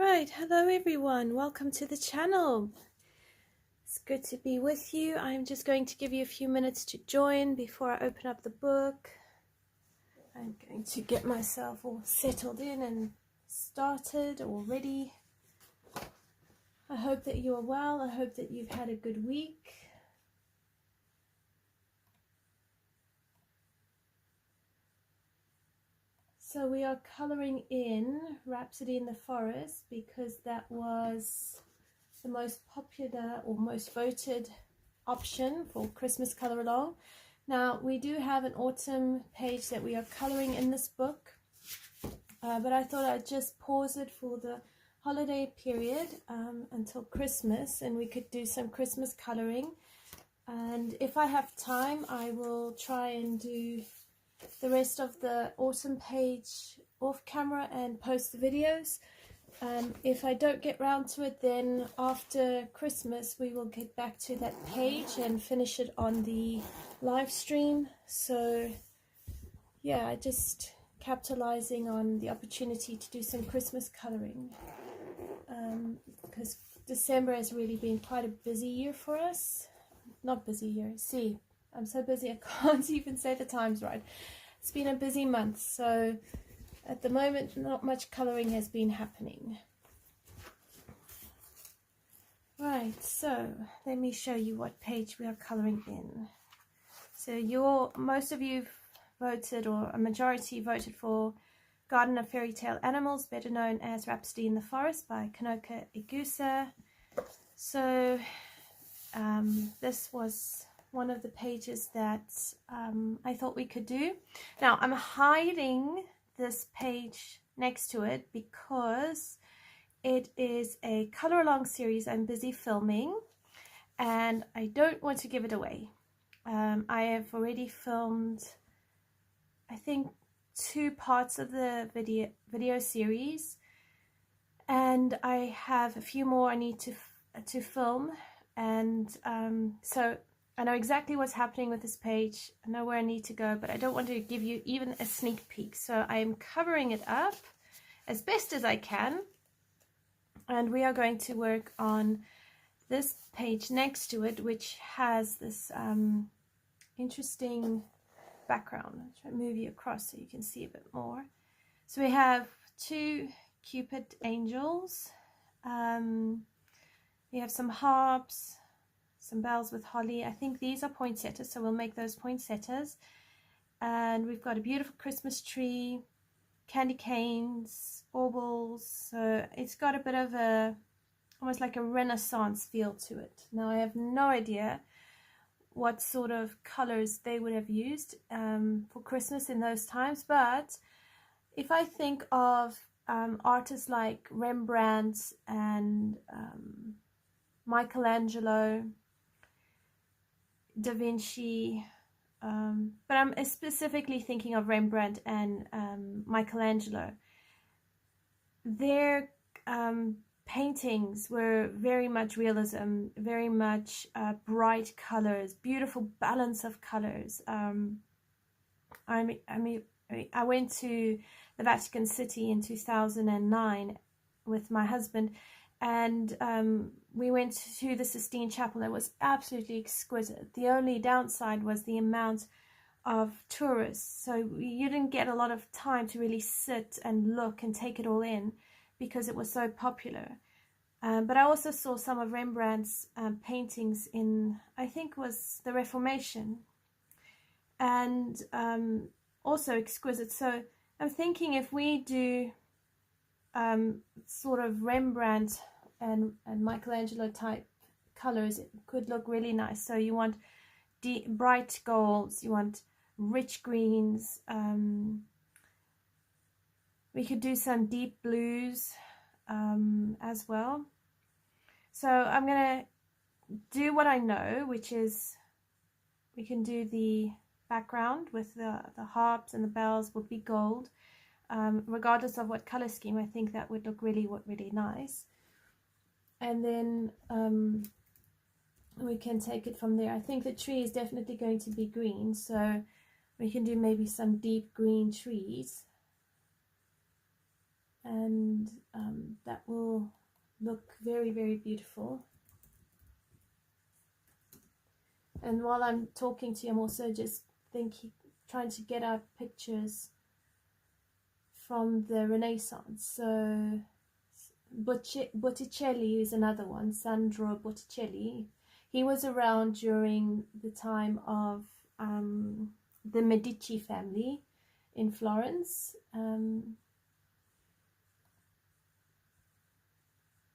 Right, hello everyone, welcome to the channel. It's good to be with you. I'm just going to give you a few minutes to join before I open up the book. I'm going to get myself all settled in and started already. I hope that you are well. I hope that you've had a good week. So we are coloring in Rhapsody in the Forest because that was the most popular or most voted option for Christmas color along. Now we do have an autumn page that we are coloring in this book, but I thought I'd just pause it for the holiday period until Christmas, and we could do some Christmas coloring. And if I have time, I will try and do the rest of the autumn page off camera and post the videos. If I don't get round to it, then after Christmas we will get back to that page and finish it on the live stream. So yeah, just capitalizing on the opportunity to do some Christmas coloring, because December has really been quite a busy year for us. Not busy year, see, I'm so busy I can't even say the times right. It's been a busy month, so at the moment not much coloring has been happening. Right, so let me show you what page we are coloring in. So most of you voted, or a majority voted, for Garden of Fairytale Animals, better known as Rhapsody in the Forest by Kanoka Egusa. So this was one of the pages that I thought we could do. Now I'm hiding this page next to it because it is a color along series I'm busy filming and I don't want to give it away. I have already filmed, I think, 2 parts of the video series, and I have a few more I need to film, and so I know exactly what's happening with this page. I know where I need to go, but I don't want to give you even a sneak peek. So I am covering it up as best as I can. And we are going to work on this page next to it, which has this interesting background. I'll try to move you across so you can see a bit more. So we have 2 Cupid angels. We have some harps, some bells with holly. I think these are poinsettias, so we'll make those poinsettias. And we've got a beautiful Christmas tree, candy canes, baubles. So it's got a bit of almost like a Renaissance feel to it. Now I have no idea what sort of colors they would have used for Christmas in those times, but if I think of artists like Rembrandt and Michaelangelo, Da Vinci, but I'm specifically thinking of Rembrandt and Michaelangelo. Their paintings were very much realism, very much bright colors, beautiful balance of colors. I went to the Vatican City in 2009 with my husband, and we went to the Sistine Chapel. It was absolutely exquisite. The only downside was the amount of tourists, so you didn't get a lot of time to really sit and look and take it all in because it was so popular. But I also saw some of Rembrandt's paintings in, I think, was the Reformation, and also exquisite. So I'm thinking if we do sort of Rembrandt and Michelangelo type colors, it could look really nice. So you want bright golds, you want rich greens, we could do some deep blues as well. So I'm gonna do what I know, which is we can do the background with the harps and the bells would be gold. Regardless of what color scheme, I think that would look really nice. And then we can take it from there. I think the tree is definitely going to be green, so we can do maybe some deep green trees. and that will look very, very beautiful. And while I'm talking to you, I'm also just trying to get out pictures from the Renaissance. So Botticelli is another one, Sandro Botticelli. He was around during the time of the Medici family in Florence.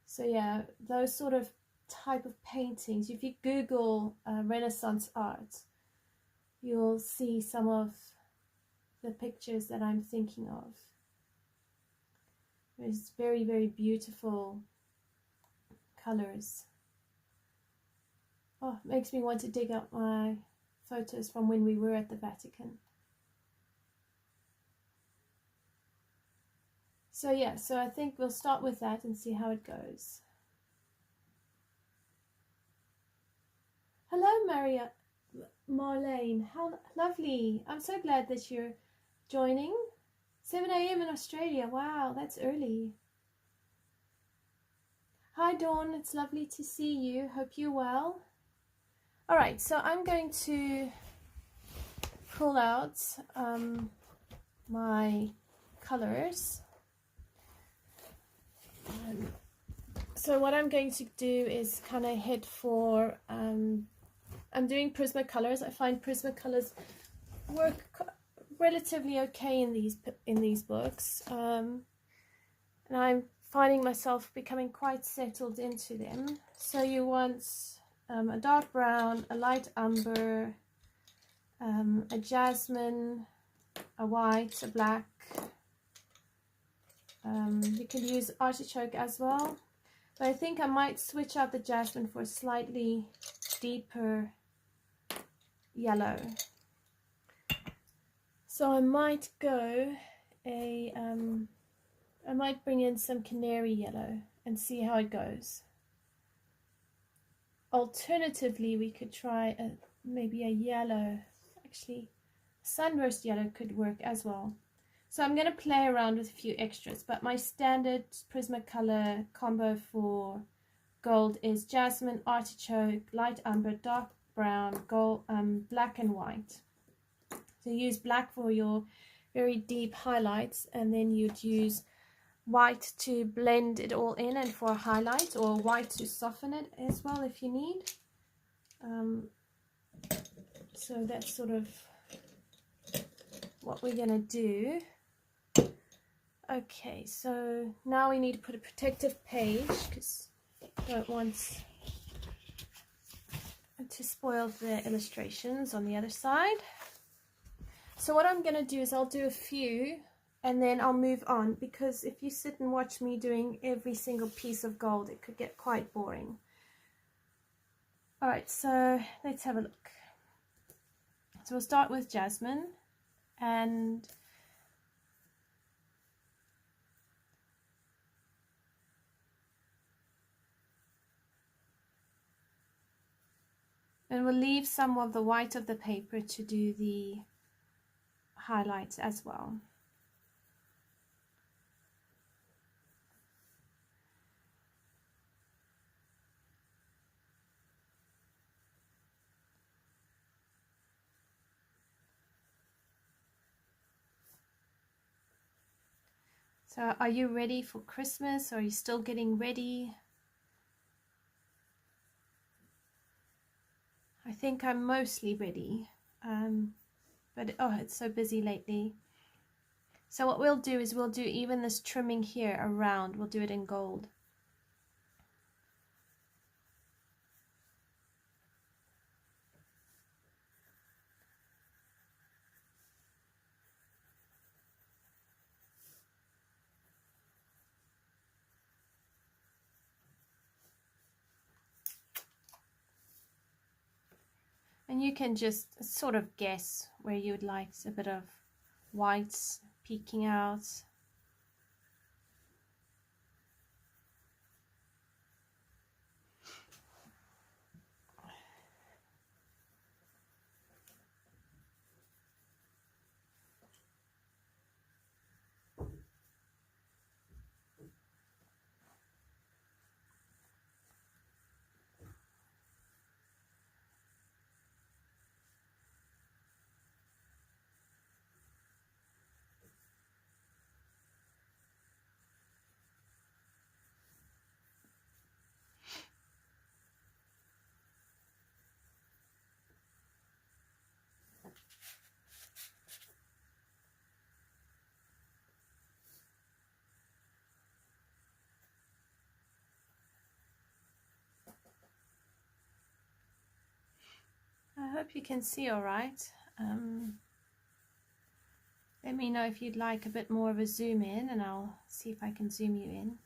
So yeah, those sort of type of paintings, if you Google Renaissance art, you'll see some of the pictures that I'm thinking of. There's very, very beautiful colors. Oh, it makes me want to dig up my photos from when we were at the Vatican. So yeah, so I think we'll start with that and see how it goes. Hello, Marlene. How lovely. I'm so glad that you're joining. 7 a.m. in Australia. Wow, that's early. Hi, Dawn. It's lovely to see you. Hope you're well. All right, so I'm going to pull out my colors. So what I'm going to do is kind of head for, I'm doing Prismacolors. I find Prismacolors work relatively okay in these books, and I'm finding myself becoming quite settled into them. So you want a dark brown, a light umber, a jasmine, a white, a black. You can use artichoke as well, but I think I might switch out the jasmine for a slightly deeper yellow. So I might go I might bring in some canary yellow and see how it goes. Alternatively, we could try maybe a yellow. Actually, Sunburst yellow could work as well. So I'm going to play around with a few extras, but my standard Prismacolor combo for gold is jasmine, artichoke, light umber, dark brown, gold, black and white. So use black for your very deep highlights, and then you'd use white to blend it all in and for a highlight, or white to soften it as well if you need. So that's sort of what we're going to do. Okay, so now we need to put a protective page because I don't want to spoil the illustrations on the other side. So what I'm going to do is I'll do a few and then I'll move on, because if you sit and watch me doing every single piece of gold, it could get quite boring. Alright, so let's have a look. So we'll start with jasmine, and we'll leave some of the white of the paper to do the highlights as well. So are you ready for Christmas, or are you still getting ready? I think I'm mostly ready, but oh, it's so busy lately. So what we'll do is we'll do even this trimming here around, we'll do it in gold. And you can just sort of guess where you would like a bit of whites peeking out. hope you can see all right. Let me know if you'd like a bit more of a zoom in, and I'll see if I can zoom you in.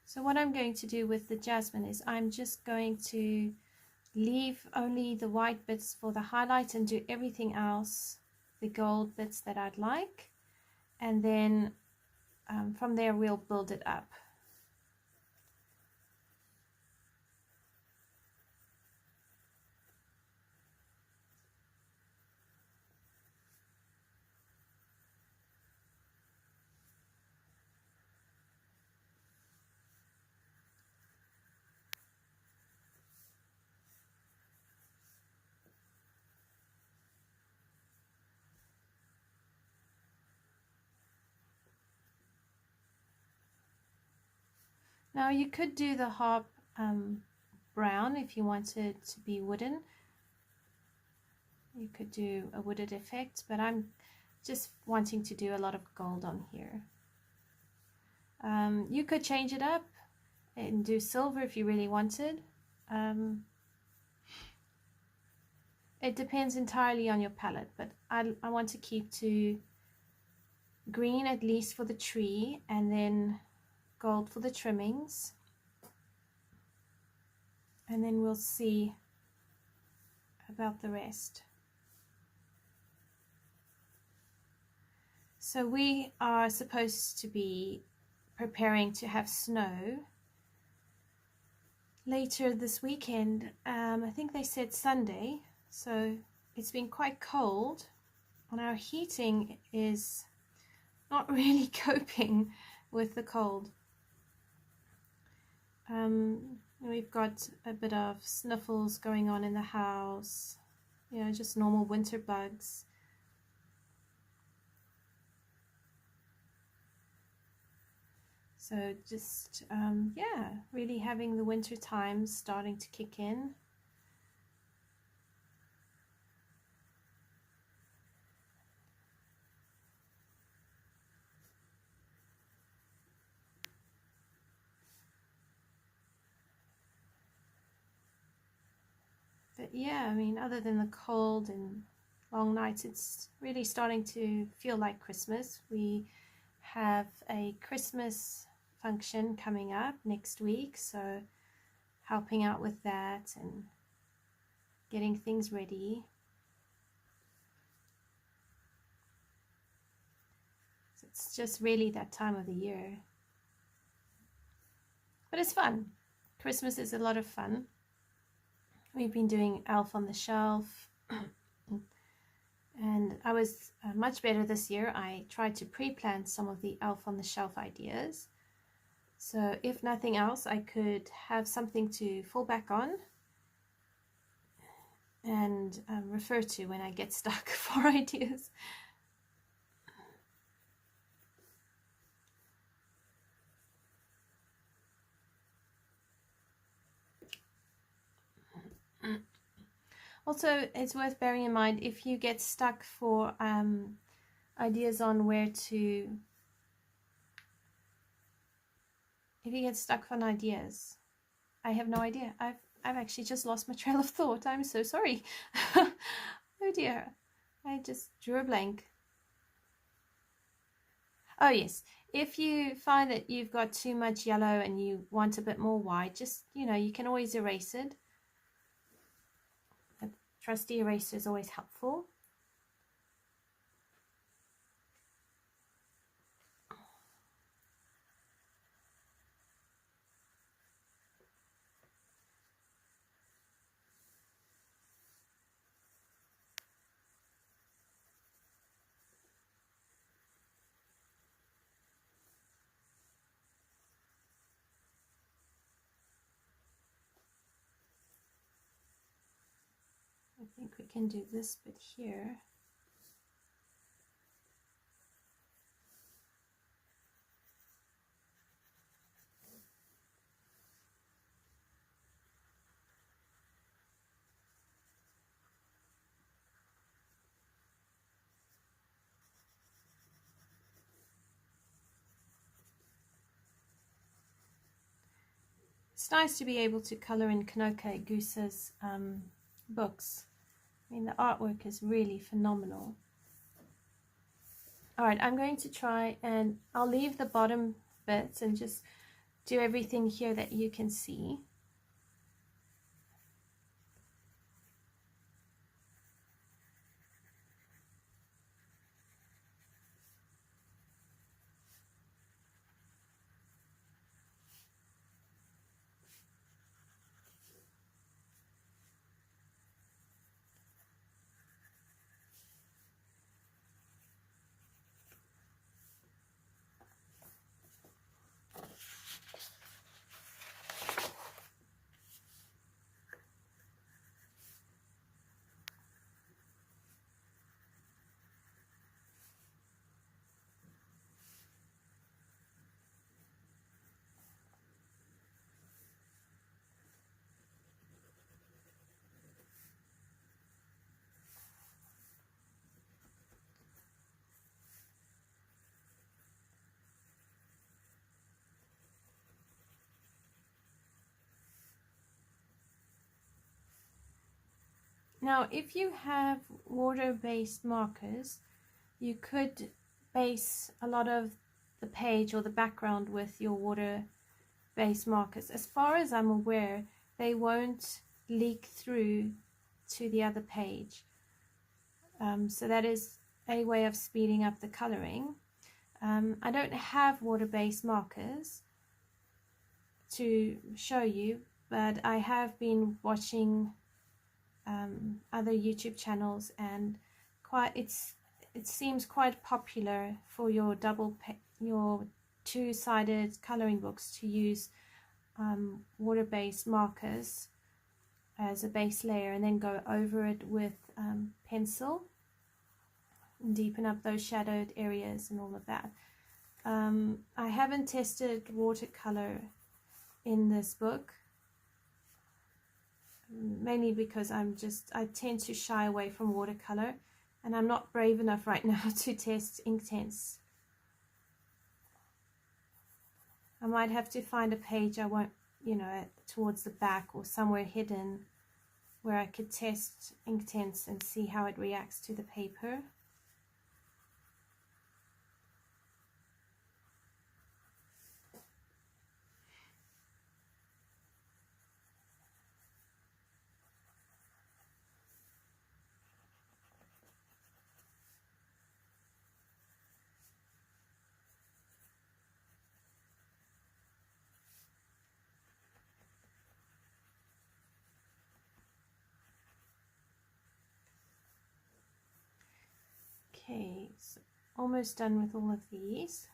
So what I'm going to do with the jasmine is I'm just going to leave only the white bits for the highlight and do everything else, the gold bits that I'd like, and then from there we'll build it up. Now you could do the harp brown if you wanted to be wooden. You could do a wooded effect, but I'm just wanting to do a lot of gold on here. You could change it up and do silver if you really wanted. It depends entirely on your palette, but I want to keep to green at least for the tree, and then gold for the trimmings, and then we'll see about the rest. So we are supposed to be preparing to have snow later this weekend. I think they said Sunday, so it's been quite cold, and our heating is not really coping with the cold. We've got a bit of sniffles going on in the house, you know, just normal winter bugs. So just, yeah, really having the winter times starting to kick in. But yeah, I mean, other than the cold and long nights, it's really starting to feel like Christmas. We have a Christmas function coming up next week, so helping out with that and getting things ready. So it's just really that time of the year. But it's fun. Christmas is a lot of fun. We've been doing Elf on the Shelf, and I was much better this year. I tried to pre-plan some of the Elf on the Shelf ideas, so if nothing else, I could have something to fall back on and refer to when I get stuck for ideas. Also, it's worth bearing in mind if you get stuck for ideas on where to, if you get stuck on ideas, I have no idea. I've actually just lost my trail of thought. I'm so sorry. Oh dear, I just drew a blank. Oh yes, if you find that you've got too much yellow and you want a bit more white, just, you know, you can always erase it. A trusty eraser is always helpful. I think we can do this bit here. It's nice to be able to color in Kanoka Egusa's books. I mean, the artwork is really phenomenal. Alright, I'm going to try, and I'll leave the bottom bits and just do everything here that you can see. Now, if you have water-based markers, you could base a lot of the page or the background with your water-based markers. As far as I'm aware, they won't leak through to the other page. So that is a way of speeding up the coloring. I don't have water-based markers to show you, but I have been watching other YouTube channels, and it seems quite popular for your two-sided coloring books to use water-based markers as a base layer and then go over it with pencil and deepen up those shadowed areas and all of that. I haven't tested watercolor in this book, mainly because I tend to shy away from watercolor, and I'm not brave enough right now to test Inktense. I might have to find a page I won't, towards the back or somewhere hidden where I could test Inktense and see how it reacts to the paper. Okay, so almost done with all of these.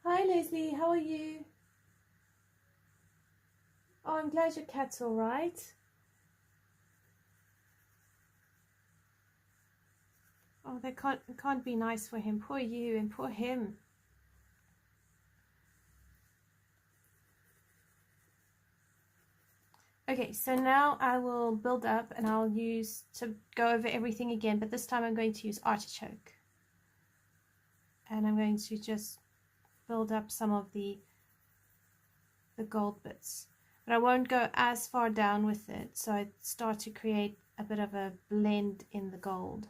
Hi Leslie, how are you? Oh, I'm glad your cat's all right. Oh, they can't be nice for him. Poor you and poor him. Okay, so now I will build up, and I'll use to go over everything again, but this time I'm going to use Artichoke. And I'm going to just build up some of the gold bits. But I won't go as far down with it, so I start to create a bit of a blend in the gold.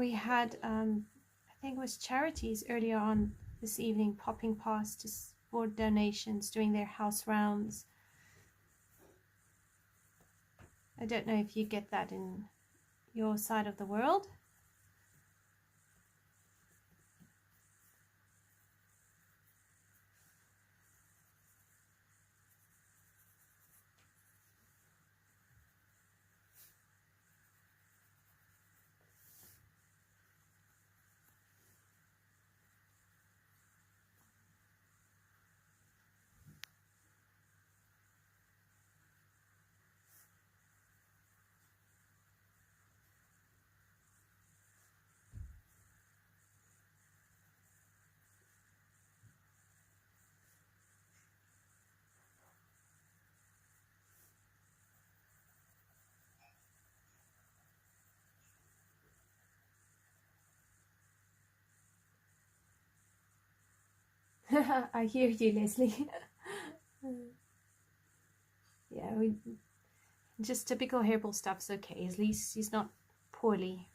we had, I think it was charities earlier on this evening popping past for donations, doing their house rounds. I don't know if you get that in your side of the world. I hear you, Leslie. Yeah, just typical herbal stuff's okay. At least he's not poorly.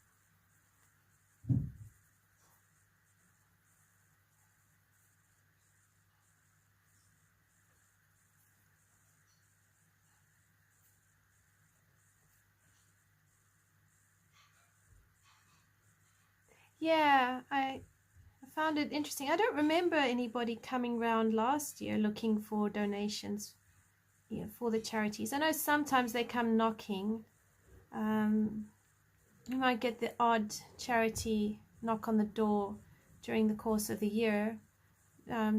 Yeah, I found it interesting. I don't remember anybody coming round last year looking for donations, you know, for the charities. I know sometimes they come knocking. You might get the odd charity knock on the door during the course of the year,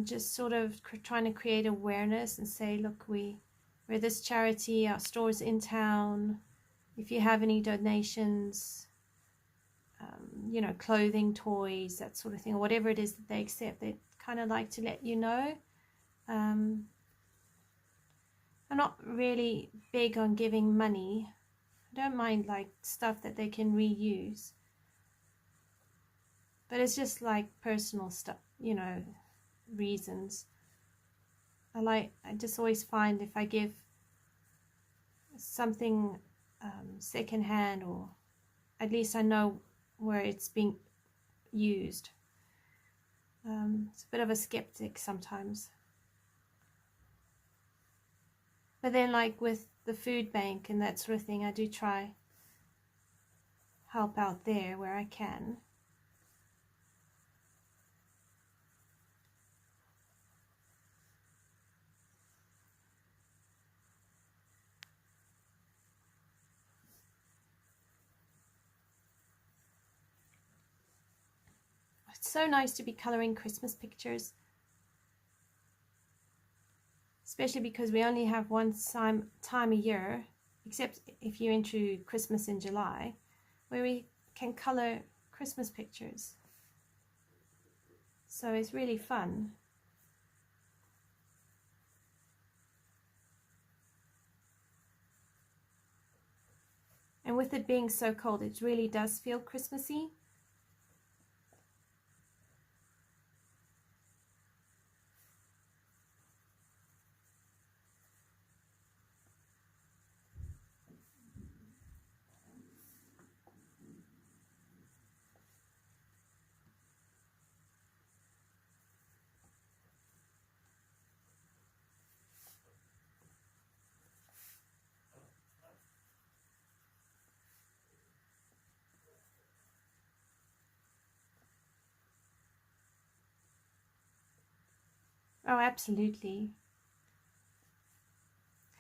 just sort of trying to create awareness and say, look, we're this charity, our store's in town. If you have any donations, you know, clothing, toys, that sort of thing, or whatever it is that they accept, they kind of like to let you know. I'm not really big on giving money. I don't mind like stuff that they can reuse, but it's just like personal stuff, you know, reasons. I just always find if I give something secondhand, or at least I know where it's being used. It's a bit of a skeptic sometimes. But then like with the food bank and that sort of thing, I do try help out there where I can. It's so nice to be coloring Christmas pictures, especially because we only have one time a year, except if you're into Christmas in July, where we can color Christmas pictures. So it's really fun. And with it being so cold, it really does feel Christmassy. Oh, absolutely.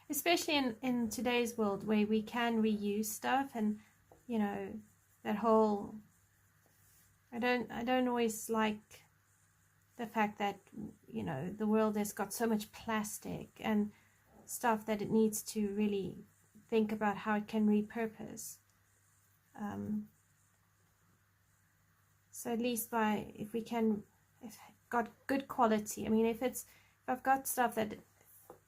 Especially in today's world where we can reuse stuff, and you know, that whole, I don't always like the fact that, you know, the world has got so much plastic and stuff that it needs to really think about how it can repurpose. So at least if got good quality. I mean, if I've got stuff that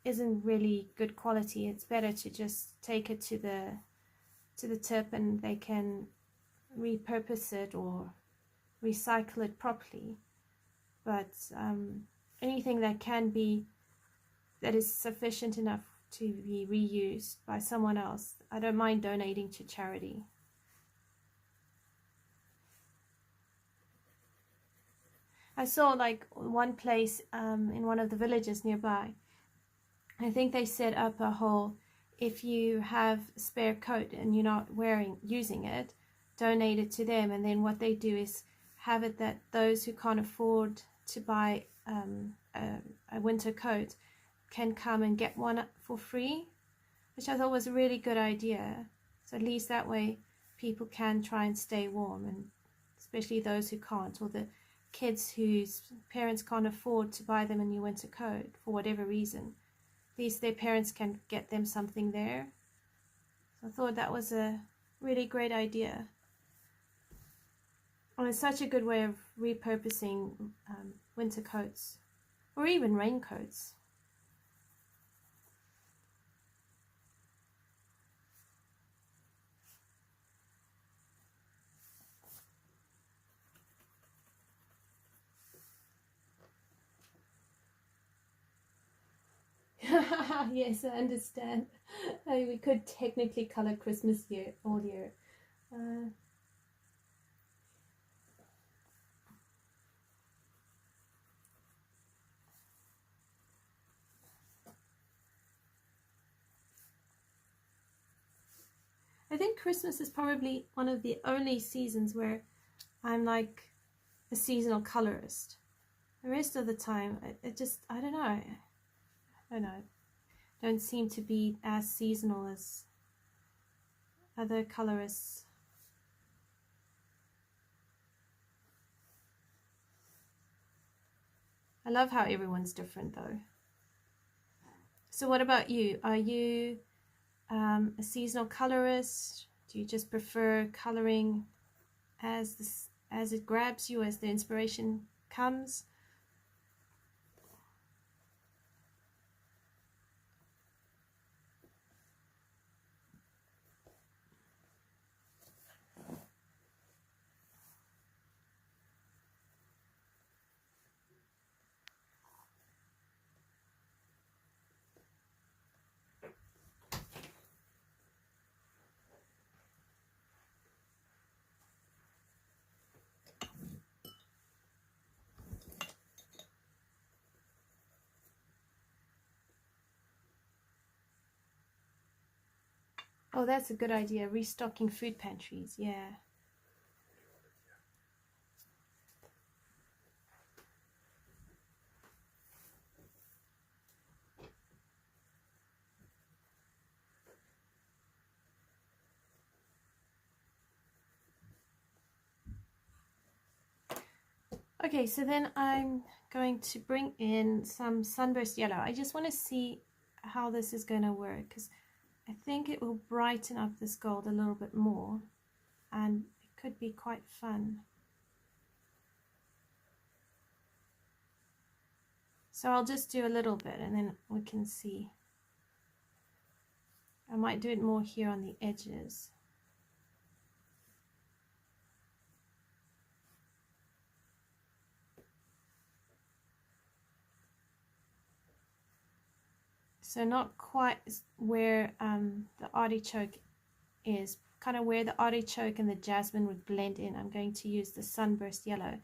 isn't really good quality, it's better to just take it to the tip and they can repurpose it or recycle it properly. But anything that is sufficient enough to be reused by someone else, I don't mind donating to charity. I saw like one place in one of the villages nearby. I think they set up a whole, if you have a spare coat and you're not using it, donate it to them. And then what they do is have it that those who can't afford to buy a winter coat can come and get one for free, which I thought was a really good idea. So at least that way people can try and stay warm, and especially those who can't, or the kids whose parents can't afford to buy them a new winter coat for whatever reason. At least their parents can get them something there. So I thought that was a really great idea. And it's such a good way of repurposing winter coats, or even raincoats. Yes, I understand. We could technically color Christmas all year. I think Christmas is probably one of the only seasons where I'm like a seasonal colorist. The rest of the time, I don't know. Don't seem to be as seasonal as other colorists. I love how everyone's different though. So what about you? Are you a seasonal colorist? Do you just prefer coloring as it grabs you, as the inspiration comes? Oh, that's a good idea. Restocking food pantries, yeah. Okay, so then I'm going to bring in some Sunburst yellow. I just want to see how this is going to work, because I think it will brighten up this gold a little bit more, and it could be quite fun. So I'll just do a little bit and then we can see. I might do it more here on the edges. So not quite where the artichoke is, kind of where the artichoke and the jasmine would blend in. I'm going to use the Sunburst yellow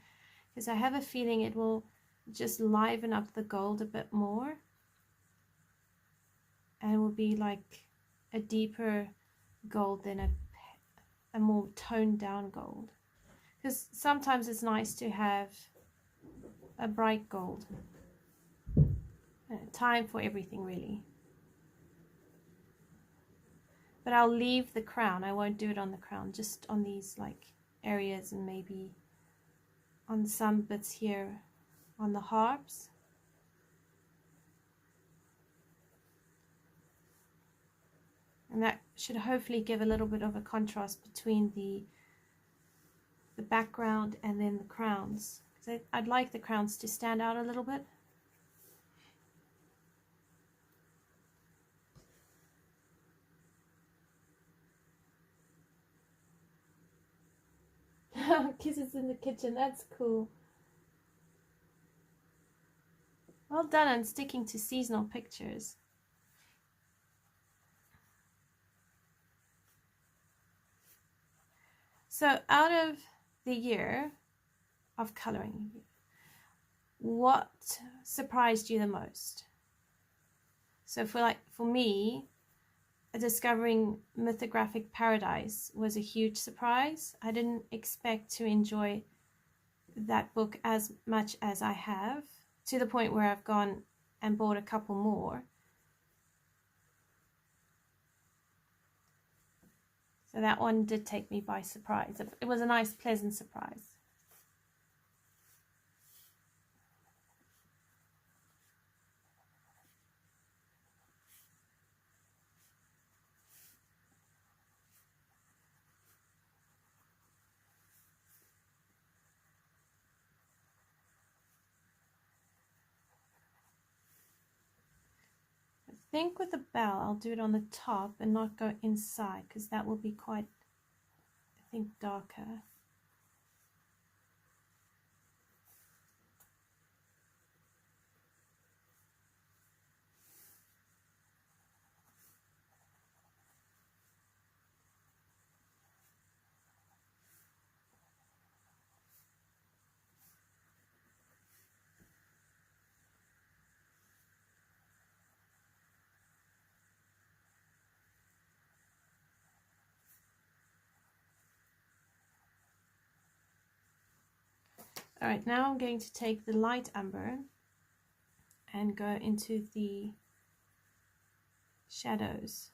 because I have a feeling it will just liven up the gold a bit more, and it will be like a deeper gold than a more toned down gold, because sometimes it's nice to have a bright gold. Time for everything really. But I'll leave the crown. I won't do it on the crown, just on these like areas, and maybe on some bits here on the harps. And that should hopefully give a little bit of a contrast between the background and then the crowns, because I'd like the crowns to stand out a little bit. Kisses in the kitchen, that's cool. Well done on sticking to seasonal pictures. So out of the year of coloring, what surprised you the most? So for me, discovering Mythographic Paradise was a huge surprise. I didn't expect to enjoy that book as much as I have, to the point where I've gone and bought a couple more. So that one did take me by surprise. It was a nice, pleasant surprise. I think with the bell, I'll do it on the top and not go inside, because that will be quite, I think, darker. All right, now I'm going to take the light umber and go into the shadows.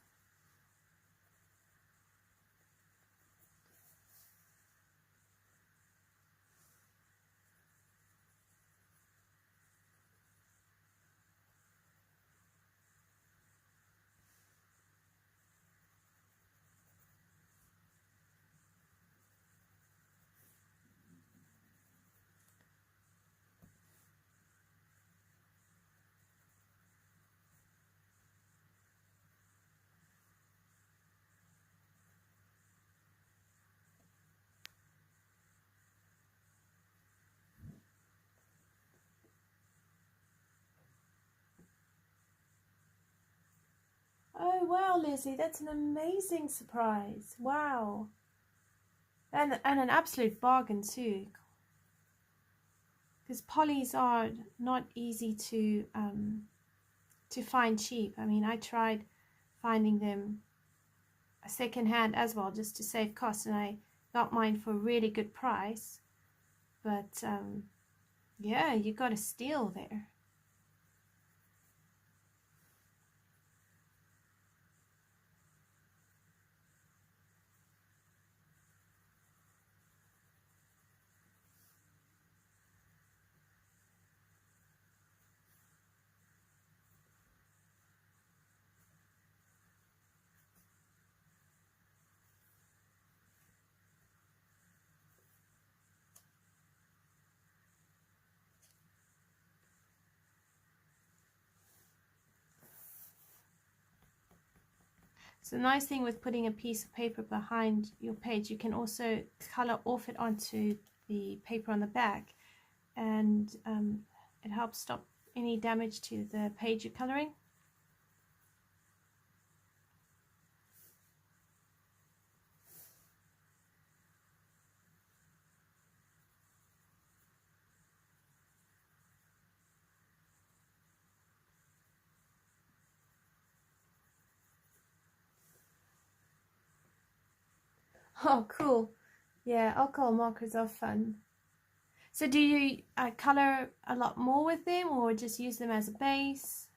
Oh wow, Lizzie, that's an amazing surprise. Wow. And an absolute bargain too. Because polys are not easy to find cheap. I mean, I tried finding them second hand as well, just to save costs, and I got mine for a really good price. But yeah, you got a steal there. So the nice thing with putting a piece of paper behind your page, you can also color off it onto the paper on the back, and it helps stop any damage to the page you're coloring. Oh, cool. Yeah, alcohol markers are fun. So do you color a lot more with them, or just use them as a base?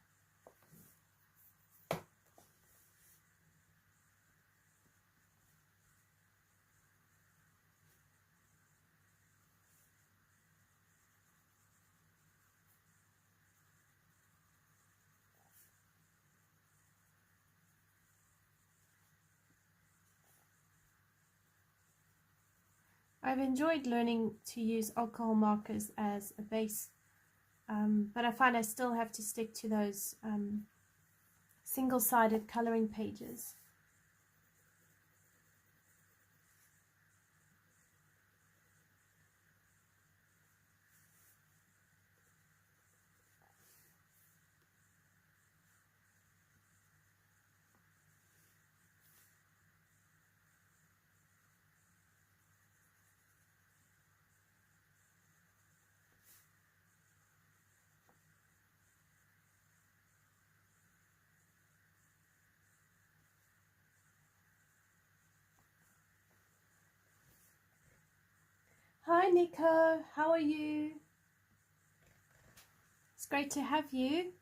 I've enjoyed learning to use alcohol markers as a base, but I find I still have to stick to those single-sided coloring pages. Hi Nico, how are you? It's great to have you.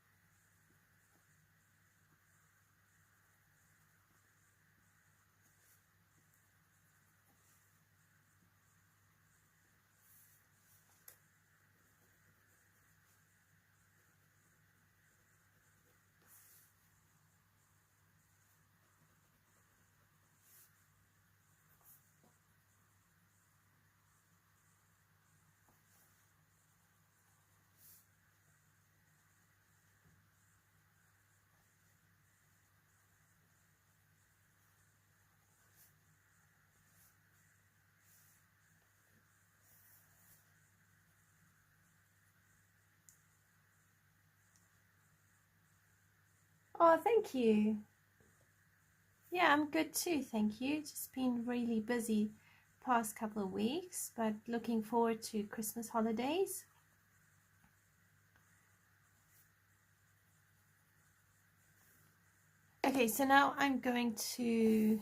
Oh, thank you. Yeah, I'm good too, thank you. Just been really busy past couple of weeks, but looking forward to Christmas holidays. Okay, so now I'm going to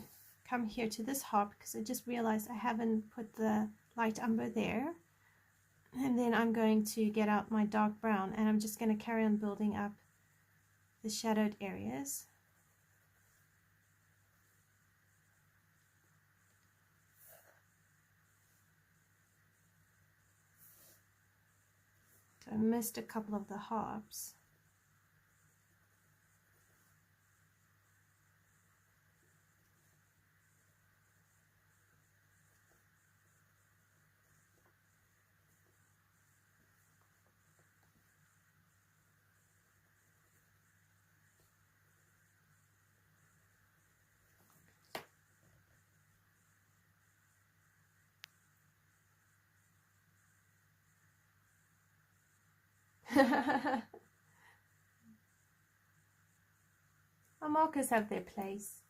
come here to this harp because I just realized I haven't put the light umber there. And then I'm going to get out my dark brown and I'm just going to carry on building up the shadowed areas. So I missed a couple of the harps. Well, markers have their place.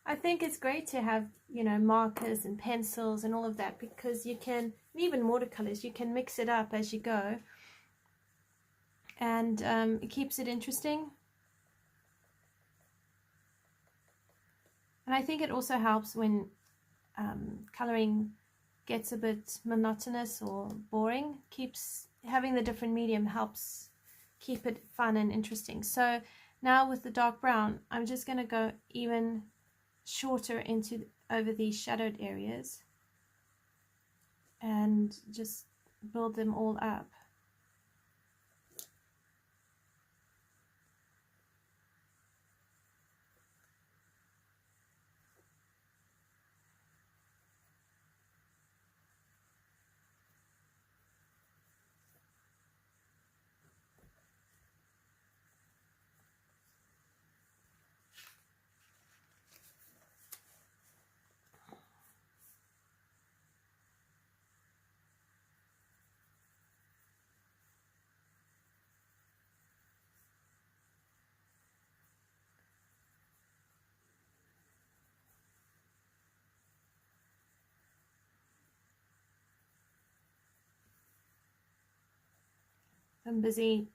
I think it's great to have, you know, markers and pencils and all of that because you can, and even watercolors, you can mix it up as you go. And it keeps it interesting. And I think it also helps when coloring gets a bit monotonous or boring. Keeps having the different medium helps keep it fun and interesting. So now with the dark brown, I'm just going to go even shorter over these shadowed areas and just build them all up. I'm busy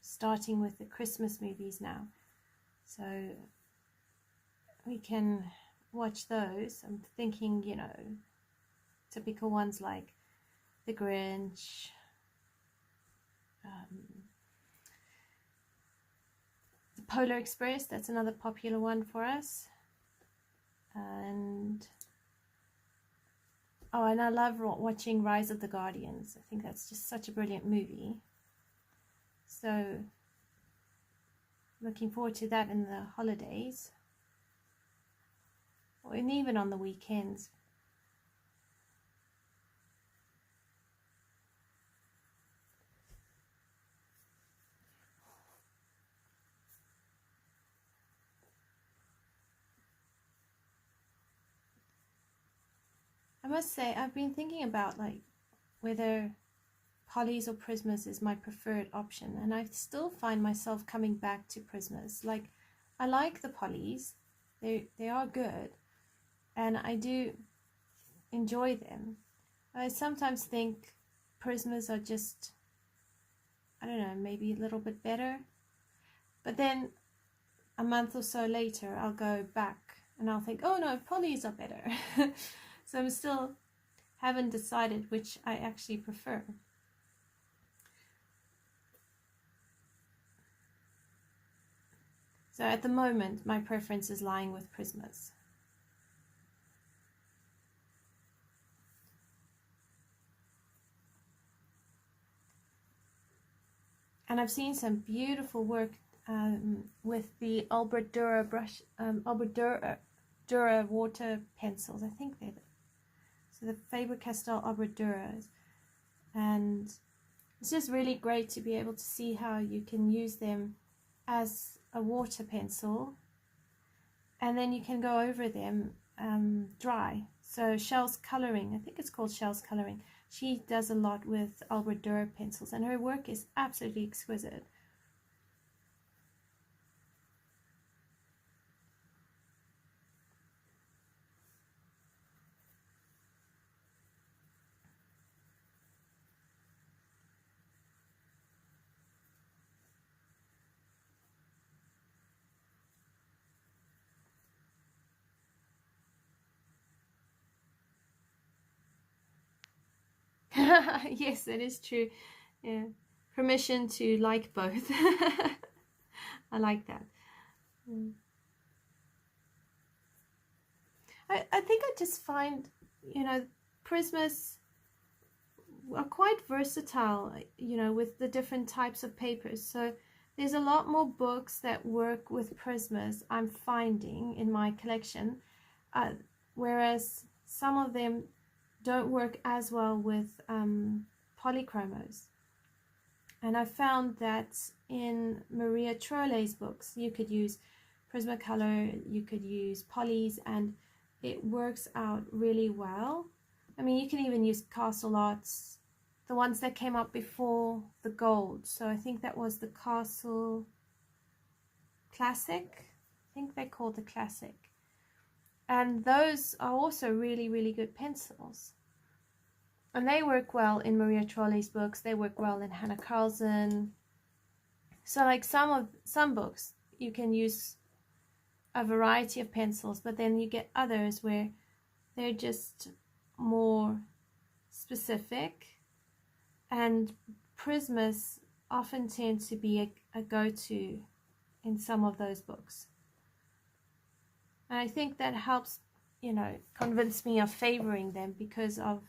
starting with the Christmas movies now, so we can watch those. I'm thinking, you know, typical ones like The Grinch, The Polar Express, that's another popular one for us, and oh, and I love watching Rise of the Guardians. I think that's just such a brilliant movie. So looking forward to that in the holidays, or even on the weekends. I must say, I've been thinking about like whether polys or Prismas is my preferred option, and I still find myself coming back to Prismas. Like, I like the polys, they are good, and I do enjoy them. I sometimes think Prismas are just, I don't know, maybe a little bit better, but then a month or so later I'll go back and I'll think, oh no, polys are better. So I'm still haven't decided which I actually prefer. So at the moment, my preference is lying with Prismas. And I've seen some beautiful work with the Albrecht brush, Dura water pencils. I think they're so the Faber-Castell Albrecht, and it's just really great to be able to see how you can use them as a water pencil, and then you can go over them dry. So Shell's Coloring, I think it's called Shell's Coloring. She does a lot with Albrecht Dürer pencils, and her work is absolutely exquisite. Yes, that is true. Yeah, permission to like both. I like that. I think I just find, you know, Prismas are quite versatile, you know, with the different types of papers. So there's a lot more books that work with Prismas I'm finding in my collection, whereas some of them don't work as well with polychromos. And I found that in Maria Trolle's books, you could use Prismacolor, you could use polys, and it works out really well. I mean, you can even use Castle Arts, the ones that came up before the gold. So I think that was the Castle Classic. I think they called the Classic. And those are also really, really good pencils. And they work well in Maria Trolle's books. They work well in Hannah Carlson. So like some books, you can use a variety of pencils, but then you get others where they're just more specific. And Prismas often tend to be a go-to in some of those books. And I think that helps, you know, convince me of favoring them because of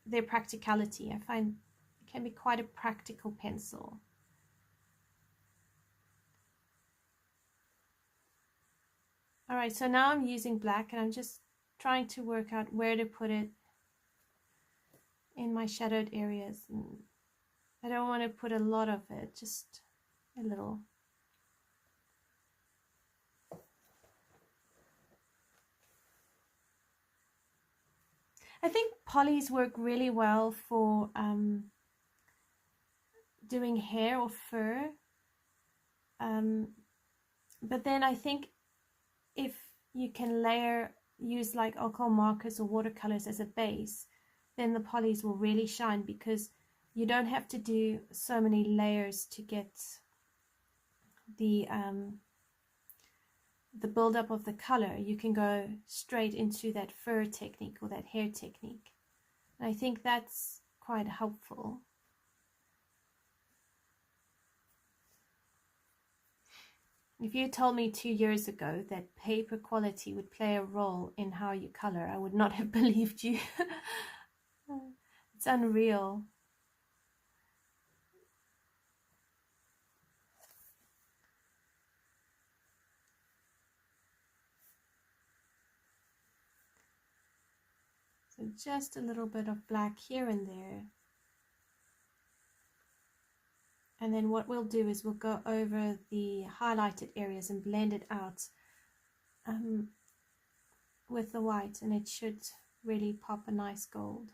their practicality. I find it can be quite a practical pencil. All right, so now I'm using black and I'm just trying to work out where to put it in my shadowed areas. And I don't want to put a lot of it, just a little. I think polys work really well for doing hair or fur. But then I think if you can use like alcohol markers or watercolors as a base, then the polys will really shine because you don't have to do so many layers to get the buildup of the color. You can go straight into that fur technique or that hair technique. And I think that's quite helpful. If you told me 2 years ago that paper quality would play a role in how you color, I would not have believed you. It's unreal. So just a little bit of black here and there. And then what we'll do is we'll go over the highlighted areas and blend it out with the white, and it should really pop a nice gold.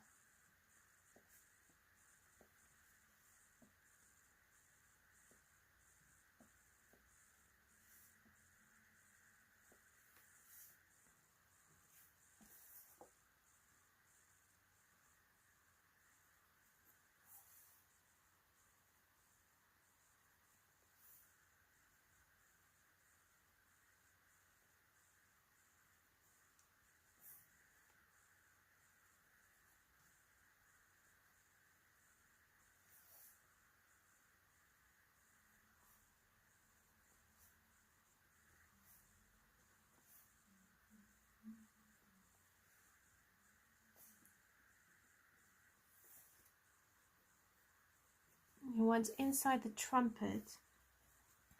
ones inside the trumpet,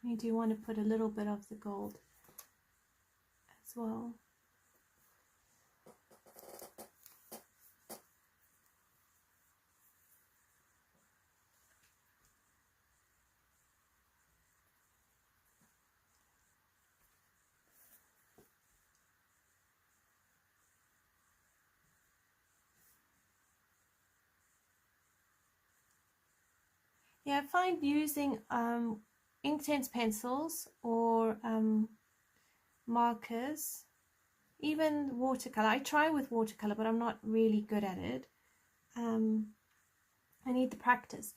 you do want to put a little bit of the gold as well. Yeah, I find using Inktense pencils or markers, even watercolor. I try with watercolor, but I'm not really good at it. I need the practice.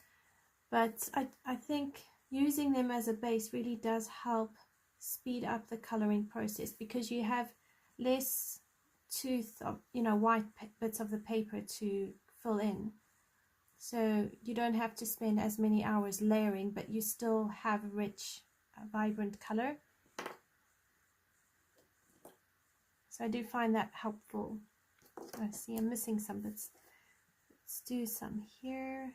But I think using them as a base really does help speed up the coloring process, because you have less tooth of, white bits of the paper to fill in. So you don't have to spend as many hours layering, but you still have rich, vibrant color. So I do find that helpful. I see I'm missing some bits. Let's do some here.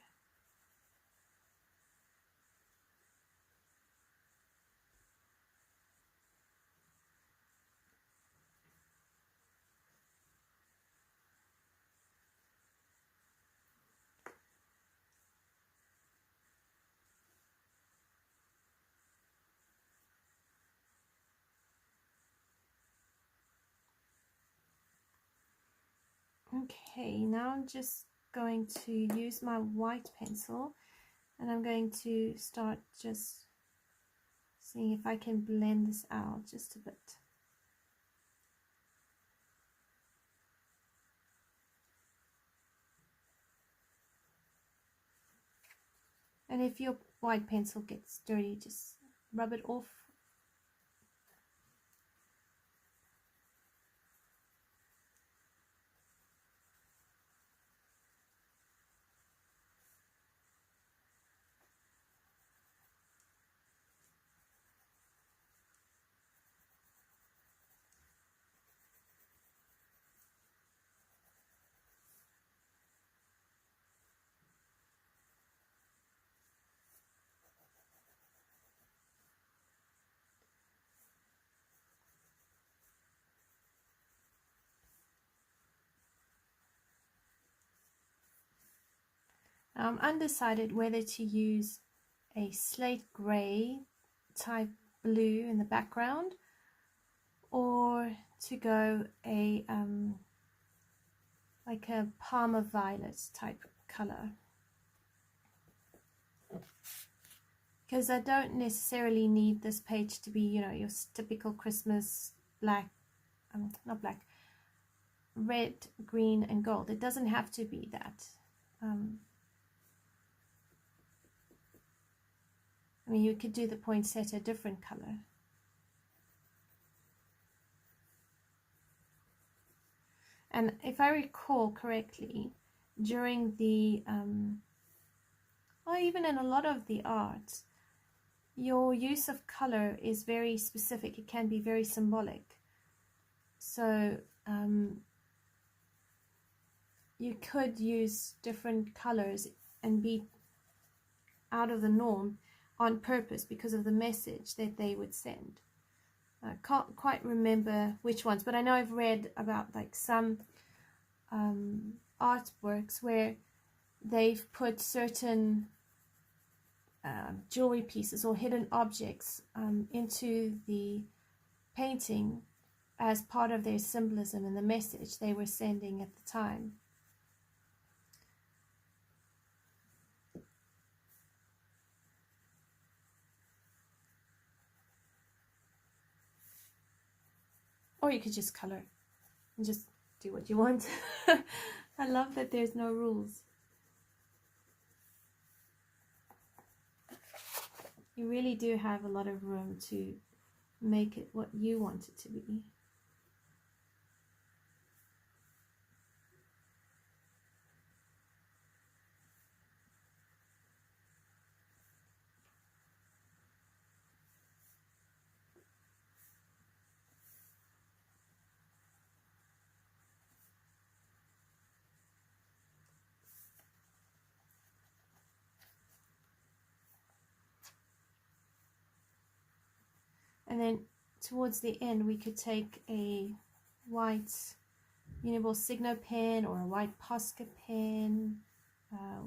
Okay, now I'm just going to use my white pencil, and I'm going to start just seeing if I can blend this out just a bit. And if your white pencil gets dirty, just rub it off. I'm undecided whether to use a slate gray type blue in the background, or to go a like a Parma violet type color, because I don't necessarily need this page to be, your typical Christmas black, not black, red, green and gold. It doesn't have to be that. I mean, you could do the poinsettia a different color. And if I recall correctly, during the, or even in a lot of the art, your use of color is very specific. It can be very symbolic. So you could use different colors and be out of the norm on purpose because of the message that they would send. I can't quite remember which ones, but I know I've read about like some artworks where they've put certain jewelry pieces or hidden objects into the painting as part of their symbolism and the message they were sending at the time. Or you could just color and just do what you want. I love that there's no rules. You really do have a lot of room to make it what you want it to be. And then towards the end we could take a white Uniball Signo pen or a white Posca pen,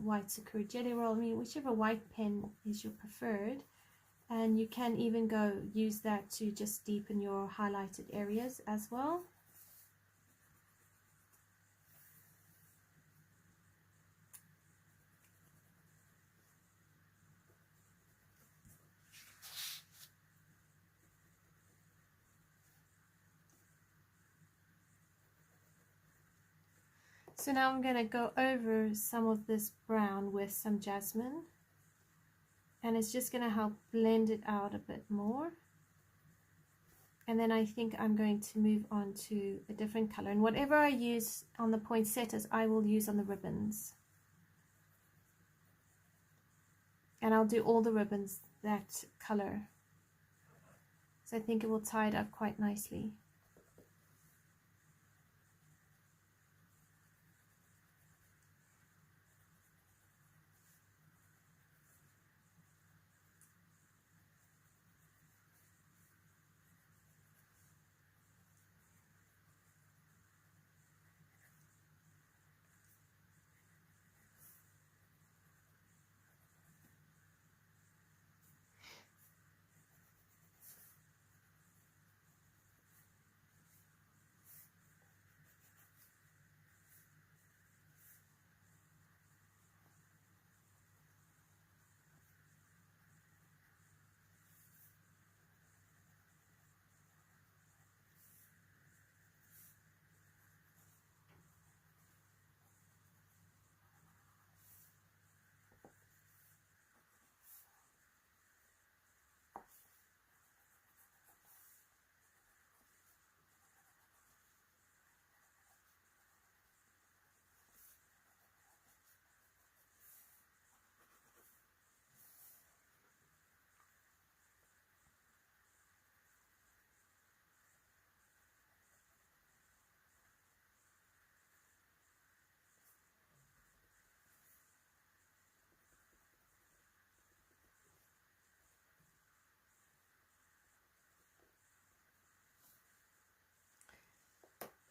white Sakura Jelly Roll, I mean whichever white pen is your preferred, and you can even go use that to just deepen your highlighted areas as well. So now I'm going to go over some of this brown with some jasmine, and it's just going to help blend it out a bit more. And then I think I'm going to move on to a different color, and whatever I use on the poinsettias I will use on the ribbons, and I'll do all the ribbons that color, so I think it will tie it up quite nicely.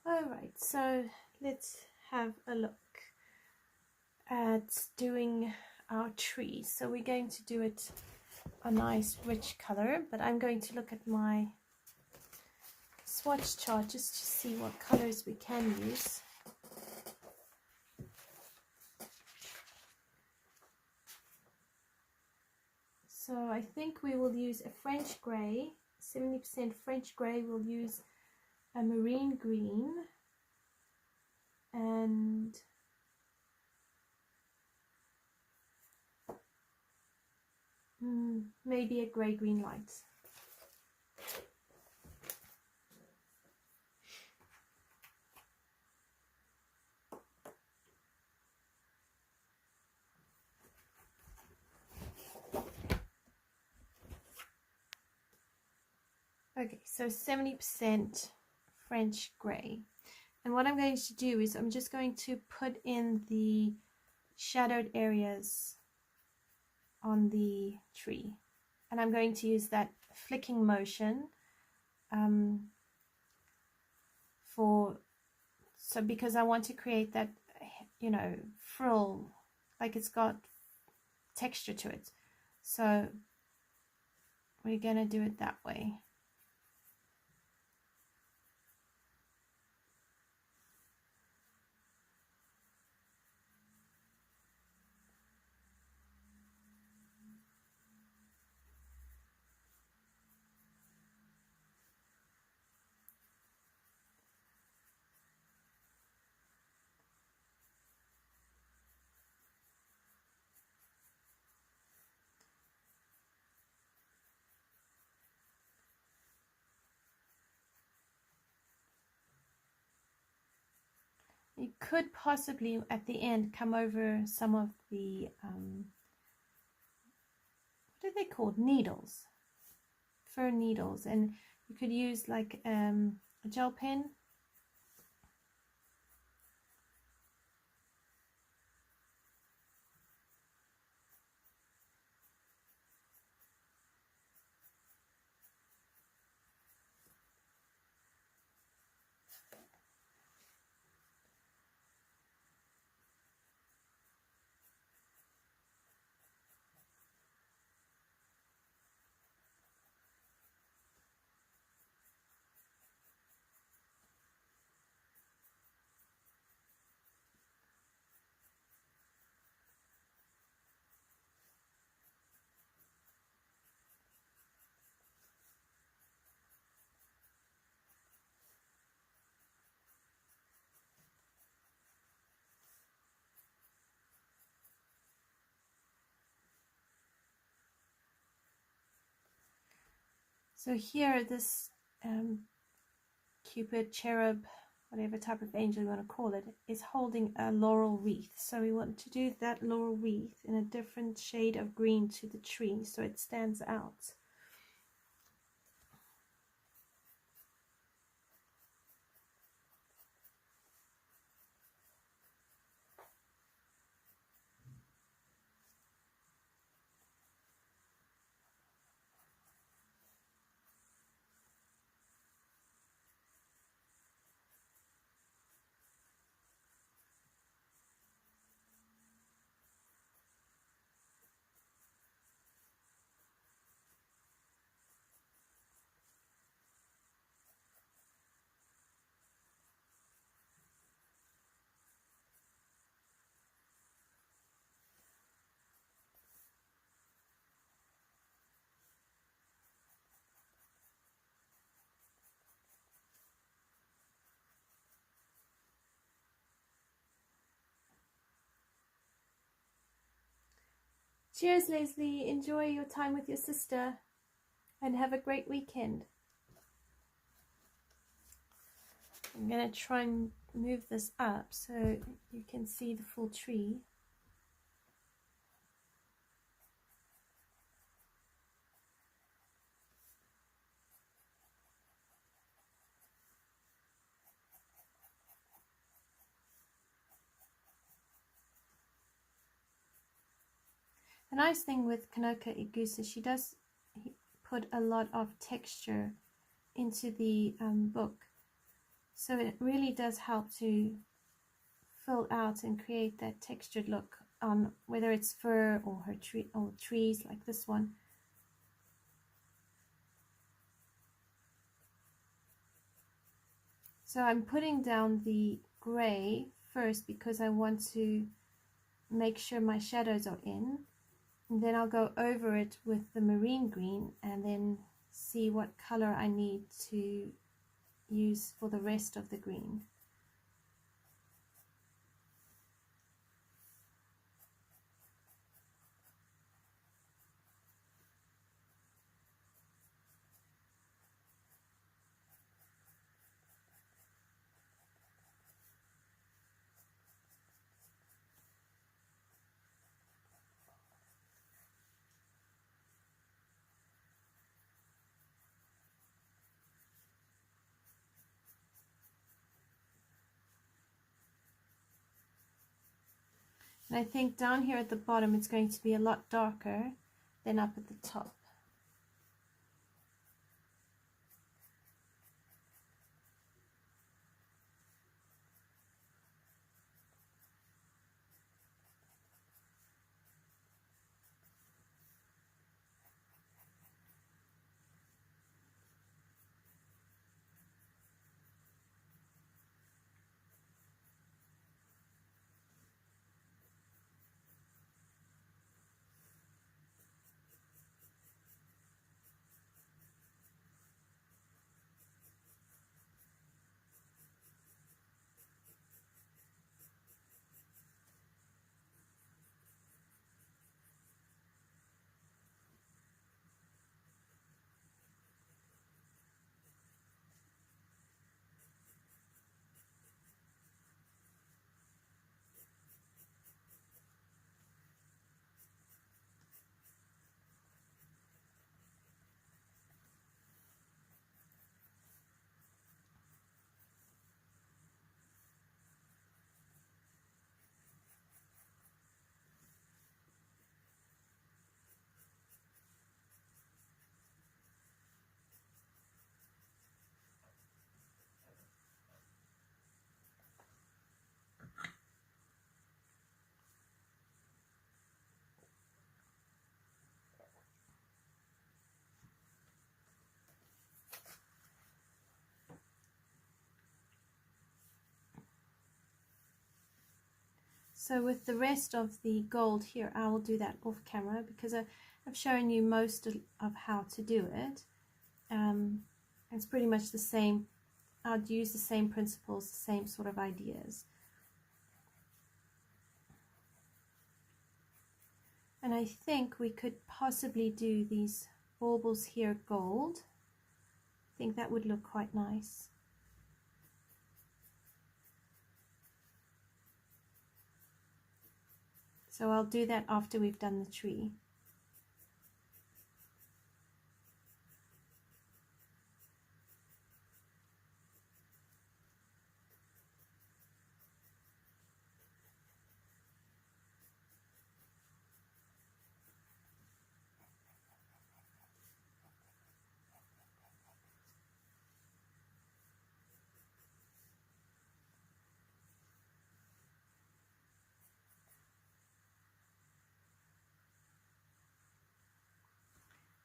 Alright, so let's have a look at doing our tree. So we're going to do it a nice rich color, but I'm going to look at my swatch chart just to see what colors we can use. So I think we will use a French grey, 70% French grey. We'll use a marine green and maybe a grey green light. Okay, so 70% French grey. And what I'm going to do is I'm just going to put in the shadowed areas on the tree. And I'm going to use that flicking motion because I want to create that, you know, frill, like it's got texture to it. So we're going to do it that way. You could possibly at the end come over some of the what are they called, needles, fir needles, and you could use like a gel pen. So here, this Cupid, cherub, whatever type of angel you want to call it, is holding a laurel wreath. So we want to do that laurel wreath in a different shade of green to the tree so it stands out. Cheers, Leslie. Enjoy your time with your sister and have a great weekend. I'm going to try and move this up so you can see the full tree. The nice thing with Kanoka Egusa, she does put a lot of texture into the book. So it really does help to fill out and create that textured look on whether it's fur or her tree or trees like this one. So I'm putting down the gray first because I want to make sure my shadows are in. And then I'll go over it with the marine green and then see what color I need to use for the rest of the green. And I think down here at the bottom it's going to be a lot darker than up at the top. So with the rest of the gold here, I will do that off camera because I've shown you most of how to do it. It's pretty much the same. I'd use the same principles, the same sort of ideas. And I think we could possibly do these baubles here gold. think that would look quite nice. So I'll do that after we've done the tree.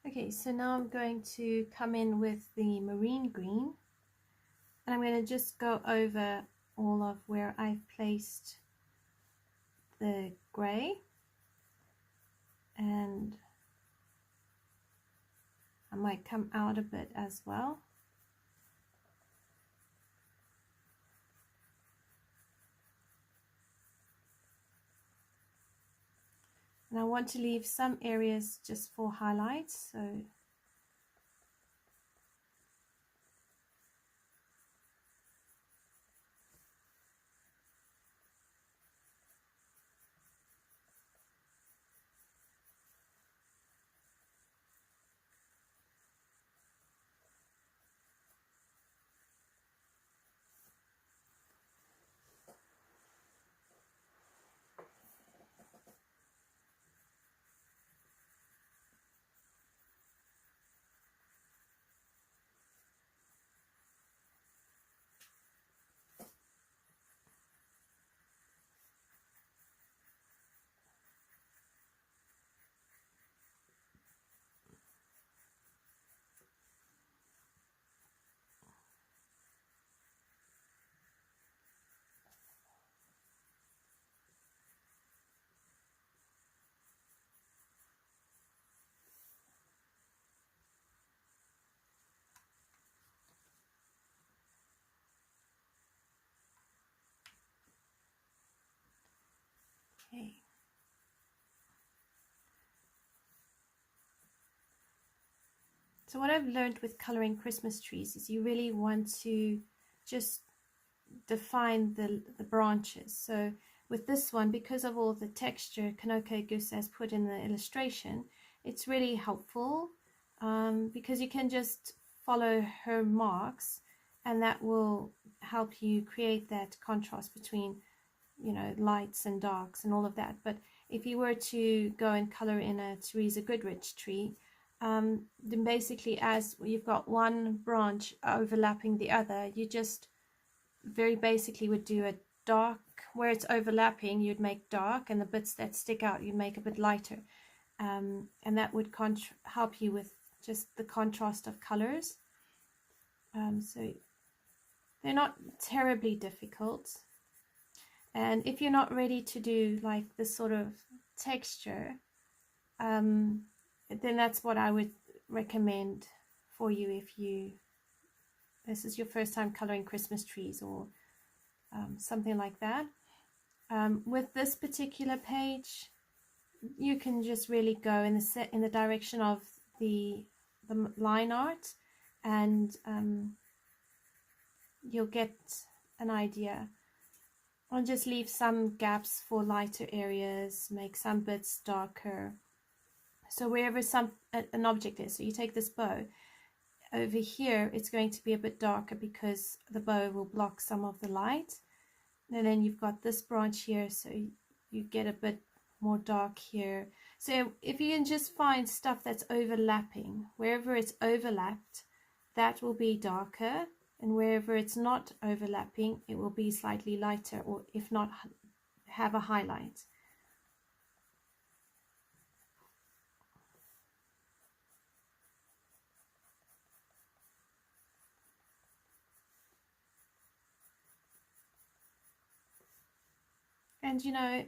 Okay, so now I'm going to come in with the marine green, and I'm going to just go over all of where I've placed the grey, and I might come out a bit as well. And I want to leave some areas just for highlights, so okay. So what I've learned with coloring Christmas trees is you really want to just define the branches. So with this one, because of all the texture Kanoka Egusa has put in the illustration, it's really helpful because you can just follow her marks, and that will help you create that contrast between, you know, lights and darks and all of that. But if you were to go and color in a Teresa Goodrich tree, then basically, as you've got one branch overlapping the other, you just very basically would do a dark where it's overlapping, you'd make dark, and the bits that stick out you make a bit lighter, and that would help you with just the contrast of colors. So they're not terribly difficult, and if you're not ready to do like this sort of texture, then that's what I would recommend for you if this is your first time coloring Christmas trees or something like that. With this particular page, you can just really go in the direction of the line art, and you'll get an idea. I'll just leave some gaps for lighter areas, make some bits darker. So wherever an object is, so you take this bow, over here it's going to be a bit darker because the bow will block some of the light. And then you've got this branch here, so you get a bit more dark here. So if you can just find stuff that's overlapping, wherever it's overlapped, that will be darker, and wherever it's not overlapping, it will be slightly lighter, or if not, have a highlight. And you know,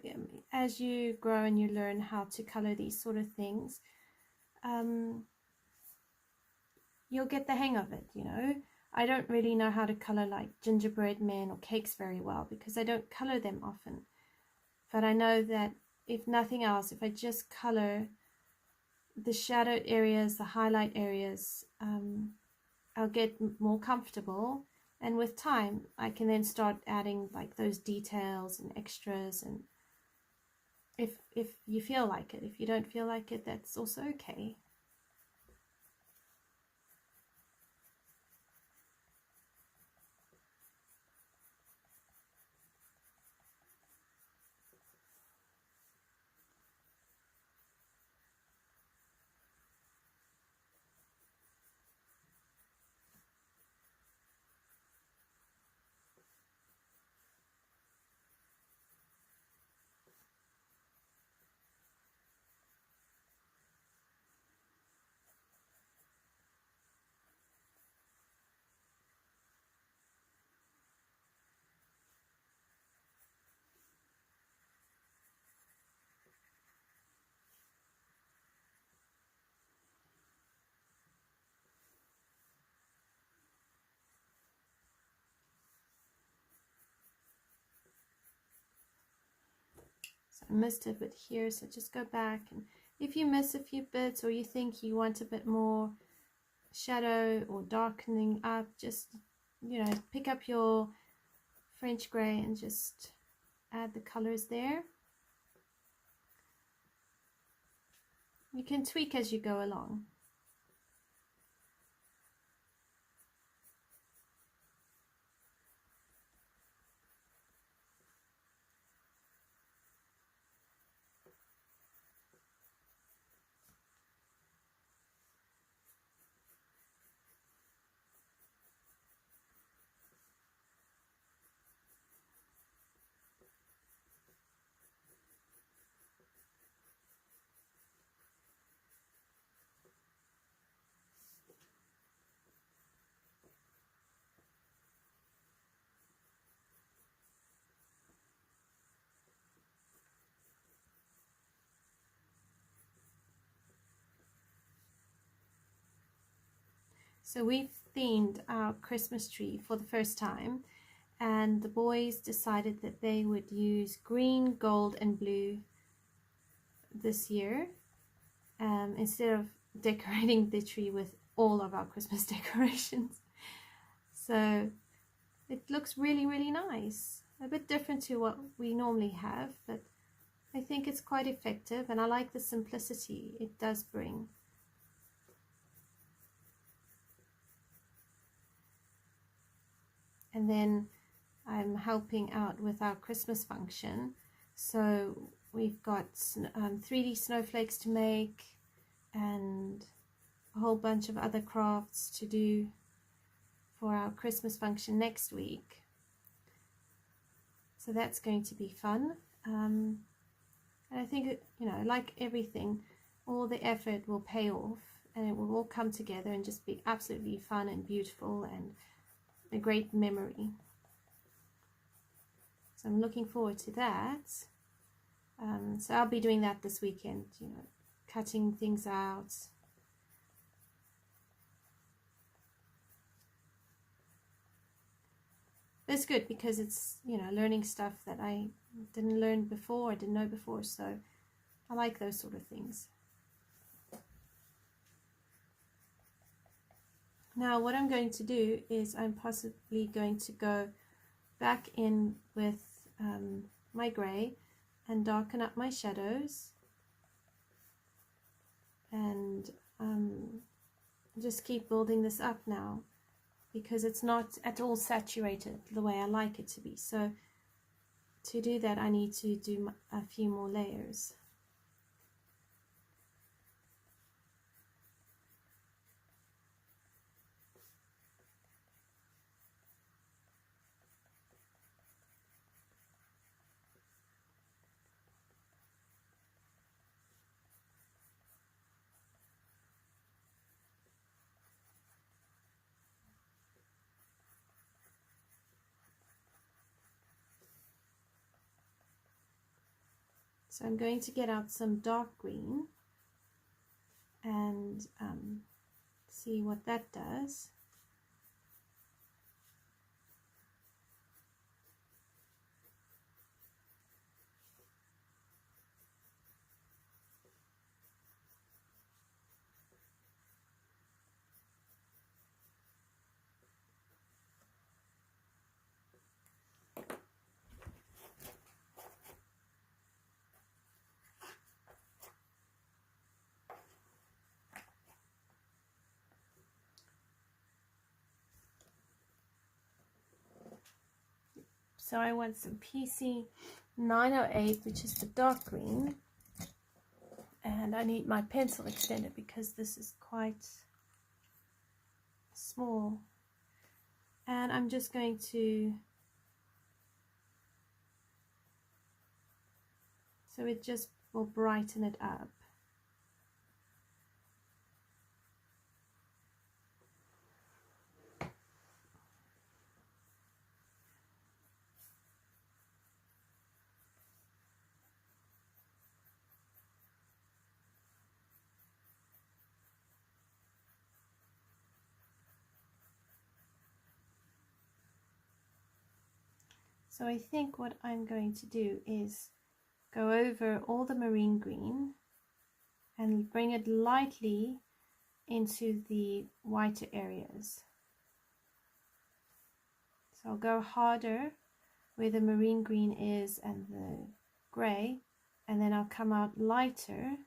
as you grow and you learn how to color these sort of things, you'll get the hang of it, you know. I don't really know how to color like gingerbread men or cakes very well because I don't color them often. But I know that if nothing else, if I just color the shadowed areas, the highlight areas, I'll get more comfortable, and with time I can then start adding like those details and extras, and if you feel like it. If you don't feel like it, that's also okay. So I missed a bit here, so just go back, and if you miss a few bits or you think you want a bit more shadow or darkening up, just, you know, pick up your French grey and just add the colors there. You can tweak as you go along. So we've themed our Christmas tree for the first time, and the boys decided that they would use green, gold and blue this year, instead of decorating the tree with all of our Christmas decorations. So it looks really, really nice. A bit different to what we normally have, but I think it's quite effective, and I like the simplicity it does bring. And then I'm helping out with our Christmas function. So we've got 3D snowflakes to make and a whole bunch of other crafts to do for our Christmas function next week. So that's going to be fun. And I think, you know, like everything, all the effort will pay off, and it will all come together and just be absolutely fun and beautiful and a great memory. So I'm looking forward to that. So I'll be doing that this weekend, you know, cutting things out. It's good because it's, you know, learning stuff that I didn't learn before, I didn't know before, so I like those sort of things. Now what I'm going to do is I'm possibly going to go back in with my grey and darken up my shadows, and just keep building this up now, because it's not at all saturated the way I like it to be. So to do that I need to do a few more layers. So I'm going to get out some dark green and see what that does. So I want some PC908, which is the dark green, and I need my pencil extender because this is quite small. And I'm just going to, so it just will brighten it up. So I think what I'm going to do is go over all the marine green and bring it lightly into the whiter areas. So I'll go harder where the marine green is and the grey, and then I'll come out lighter,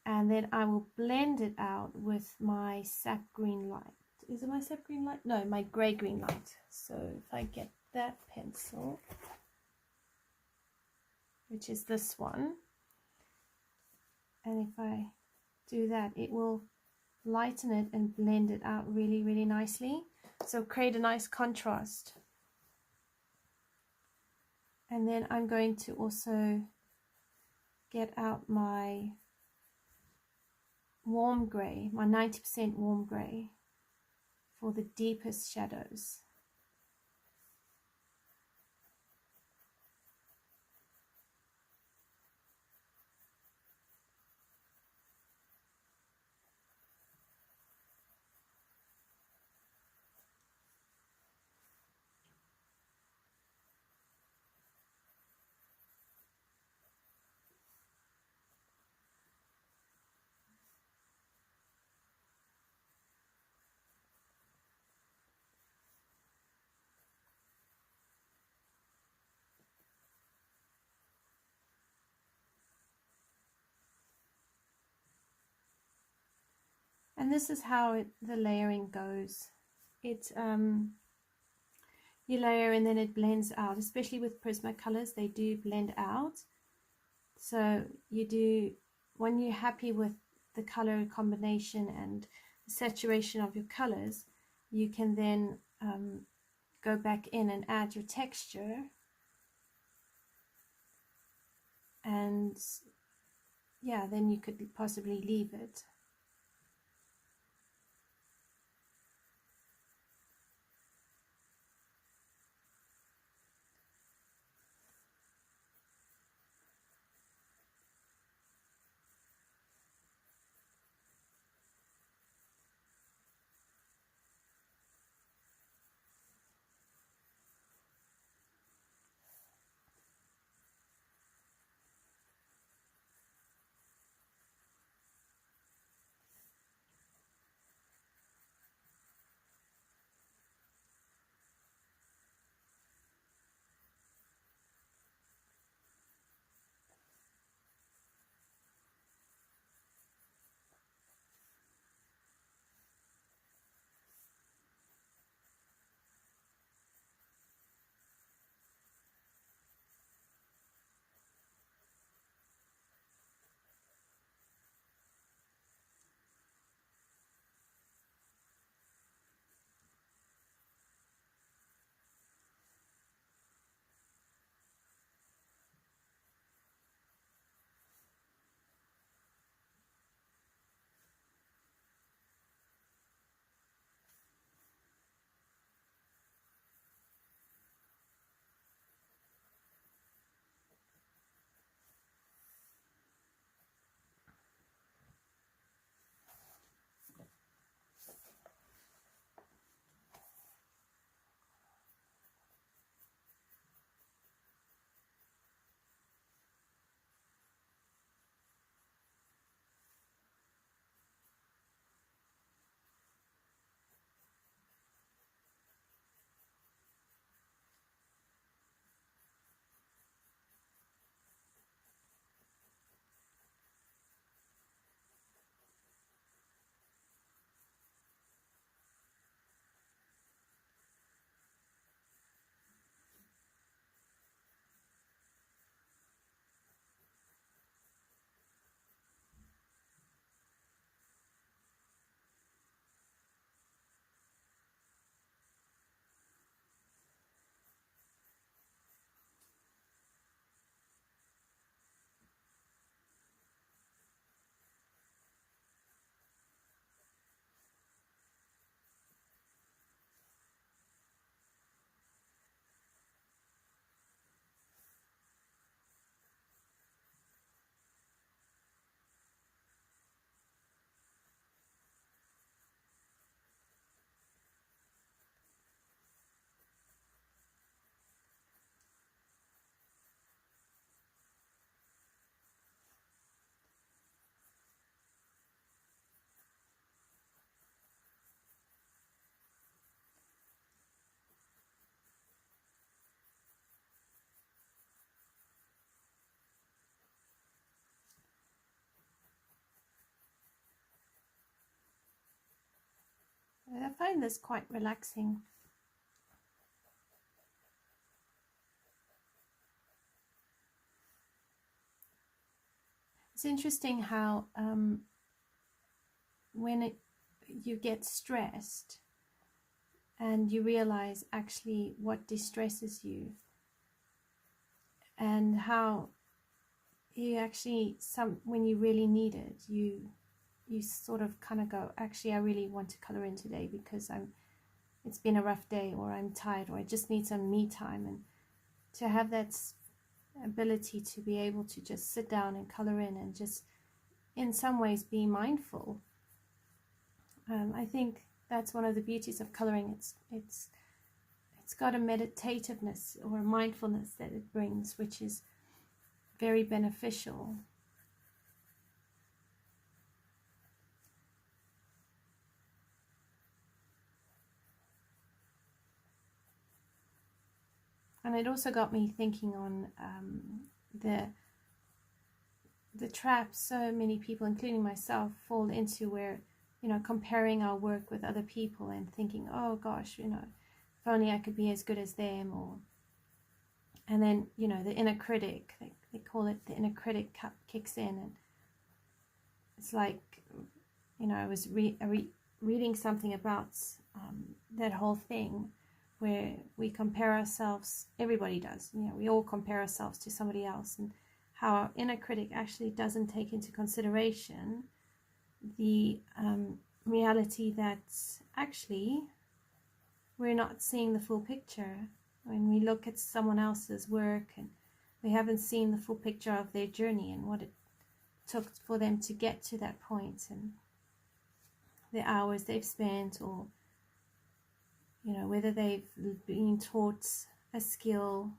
and then I will blend it out with my sap green light. Is it my sap green light? No, my grey green light. So if I get that pencil, which is this one, and if I do that, it will lighten it and blend it out really, really nicely. So create a nice contrast. And then I'm going to also get out my warm grey, my 90% warm grey, for the deepest shadows. And this is how the layering goes. You layer and then it blends out, especially with Prismacolors, they do blend out. So you do, when you're happy with the color combination and the saturation of your colors, you can then go back in and add your texture, and yeah, then you could possibly leave it. find this quite relaxing. It's interesting how when you get stressed and you realize actually what distresses you, and how you actually, when you really need it, you sort of kind of go, actually I really want to color in today because it's been a rough day, or I'm tired, or I just need some me time. And to have that ability to be able to just sit down and color in and just in some ways be mindful, I think that's one of the beauties of coloring. It's got a meditativeness or a mindfulness that it brings, which is very beneficial. And it also got me thinking on the trap so many people, including myself, fall into, where, you know, comparing our work with other people and thinking, oh gosh, you know, if only I could be as good as them. Or, and then, you know, the inner critic, they call it the inner critic, kicks in, and it's like, you know, I was reading something about that whole thing where we compare ourselves. Everybody does, you know, we all compare ourselves to somebody else, and how our inner critic actually doesn't take into consideration the reality that actually we're not seeing the full picture. When we look at someone else's work, and we haven't seen the full picture of their journey and what it took for them to get to that point, and the hours they've spent, or, you know, whether they've been taught a skill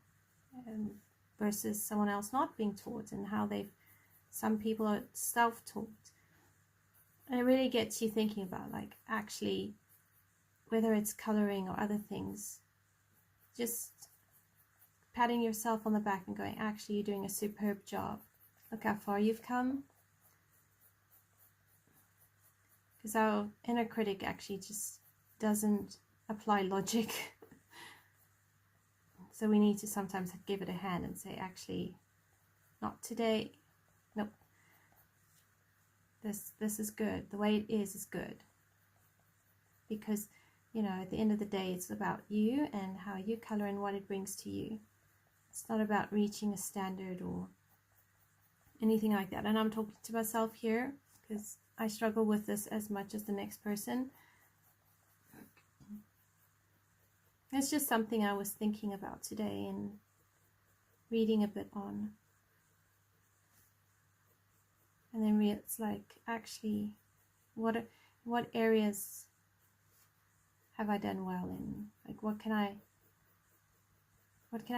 versus someone else not being taught, and how some people are self-taught. And it really gets you thinking about, like, actually, whether it's coloring or other things, just patting yourself on the back and going, actually, you're doing a superb job. Look how far you've come. Because our inner critic actually just doesn't apply logic. So we need to sometimes give it a hand and say, actually, not today. Nope. This is good. The way it is good. Because, you know, at the end of the day, it's about you and how you color and what it brings to you. It's not about reaching a standard or anything like that. And I'm talking to myself here because I struggle with this as much as the next person. It's just something I was thinking about today and reading a bit on. And then it's like, actually, what areas have I done well in? Like, what can I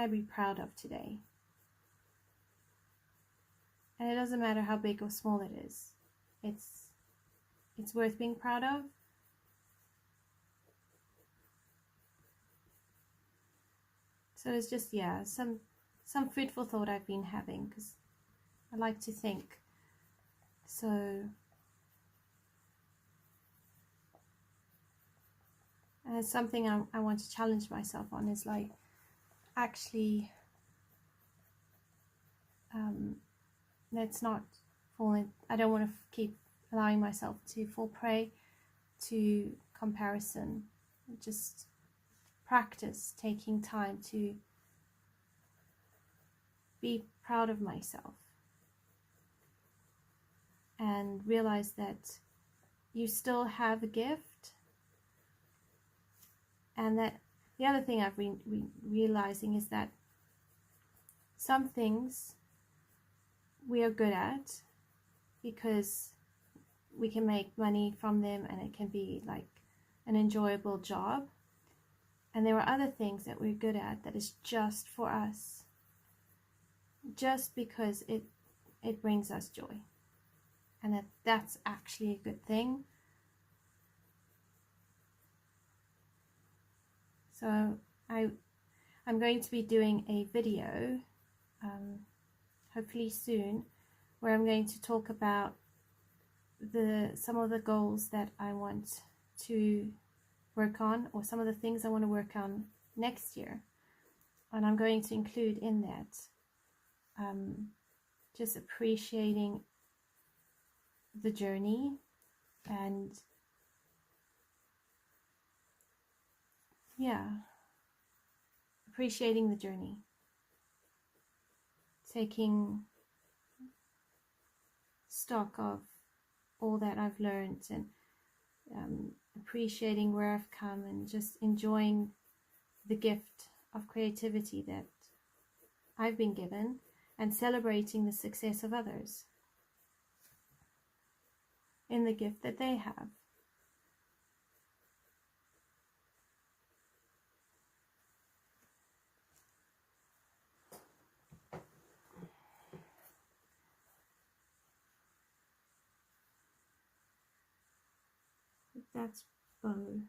be proud of today? And it doesn't matter how big or small it is. It's worth being proud of. So it's just, yeah, some food for thought I've been having, because I like to think. So and it's something I want to challenge myself on, is like, actually, let's not fall in. I don't want to keep allowing myself to fall prey to comparison. Just practice taking time to be proud of myself and realize that you still have a gift, and that the other thing I've been realizing is that some things we are good at because we can make money from them and it can be like an enjoyable job. And there are other things that we're good at that is just for us, just because it brings us joy, and that's actually a good thing. So I'm going to be doing a video, hopefully soon, where I'm going to talk about some of the goals that I want to work on, or some of the things I want to work on next year. And I'm going to include in that just appreciating the journey and appreciating the journey, taking stock of all that I've learned, and appreciating where I've come, and just enjoying the gift of creativity that I've been given, and celebrating the success of others in the gift that they have. That's bow.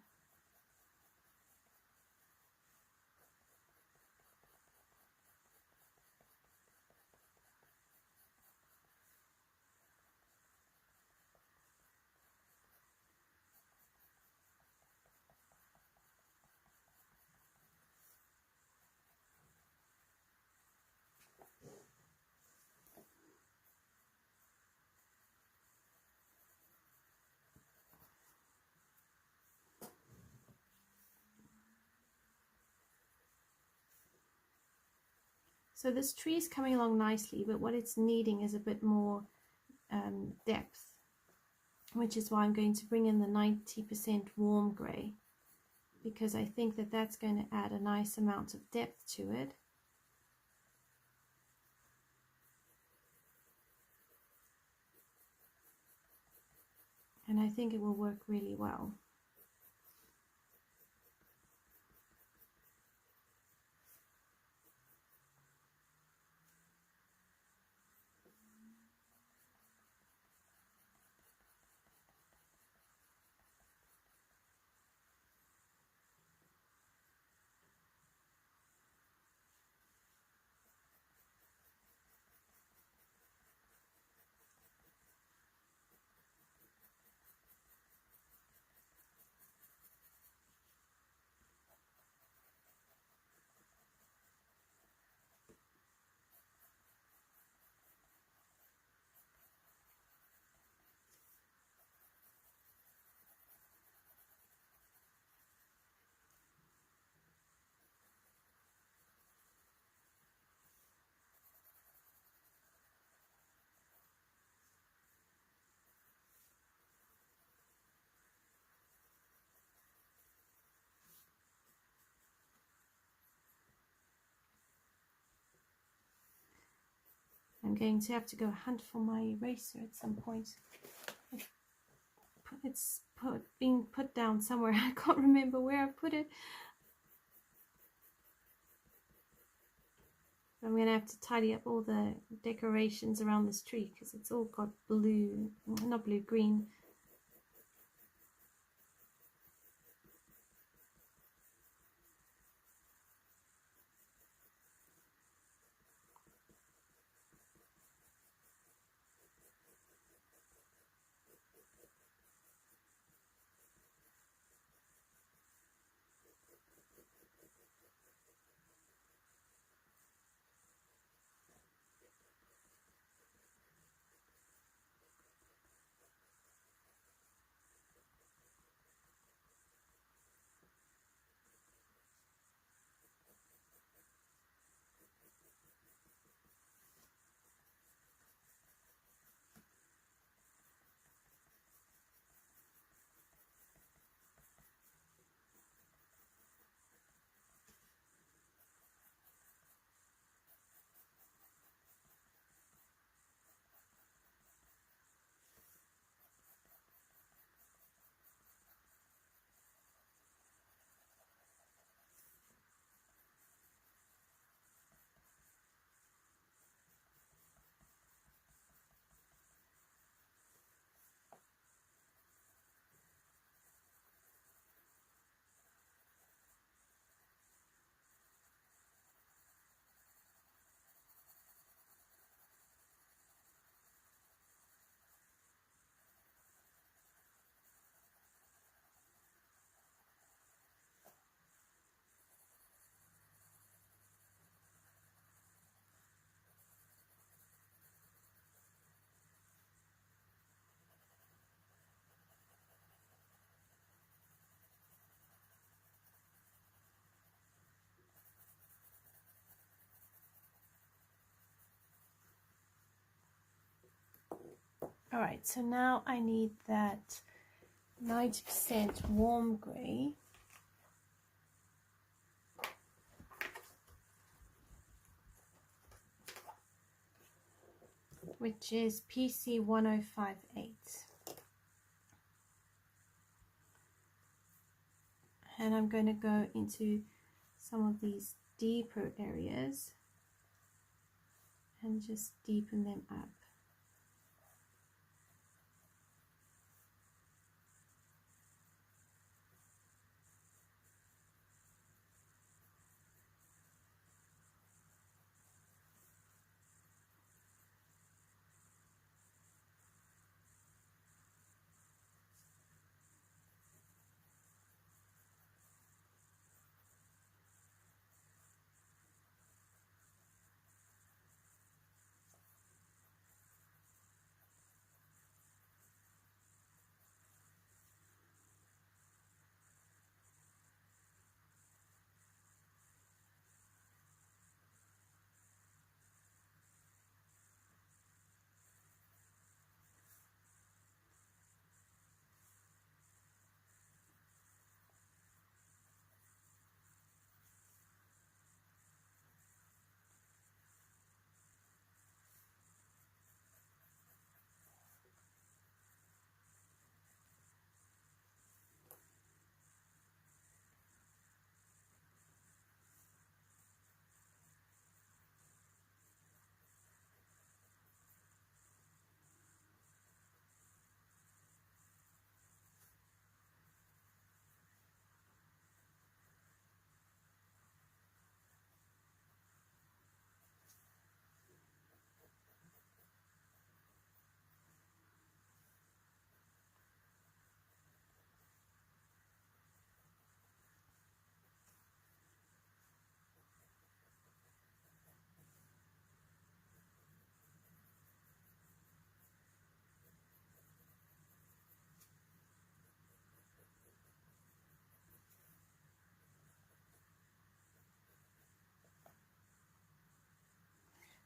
So this tree is coming along nicely, but what it's needing is a bit more depth, which is why I'm going to bring in the 90% warm grey, because I think that that's going to add a nice amount of depth to it. And I think it will work really well. I'm going to have to go hunt for my eraser at some point. It's being put down somewhere. I can't remember where I put it. I'm going to have to tidy up all the decorations around this tree because it's all got blue, not blue, green. Alright, so now I need that 90% warm grey. Which is PC1058. And I'm going to go into some of these deeper areas and just deepen them up.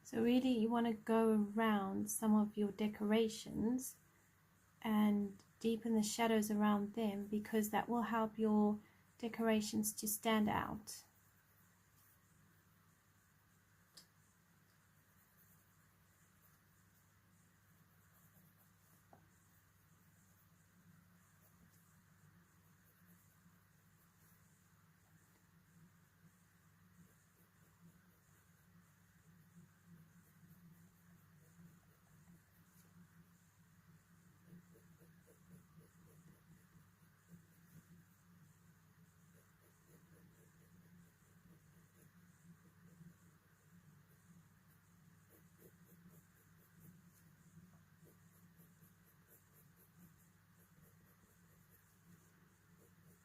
So really you want to go around some of your decorations and deepen the shadows around them, because that will help your decorations to stand out.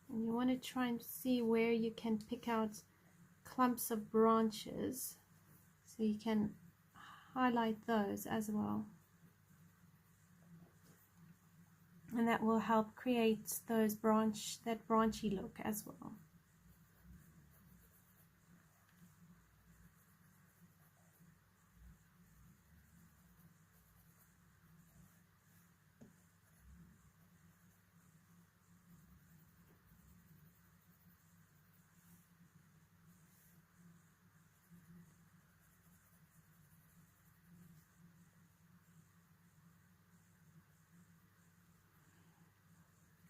And you want to try and see where you can pick out clumps of branches, so you can highlight those as well. And that will help create those that branchy look as well.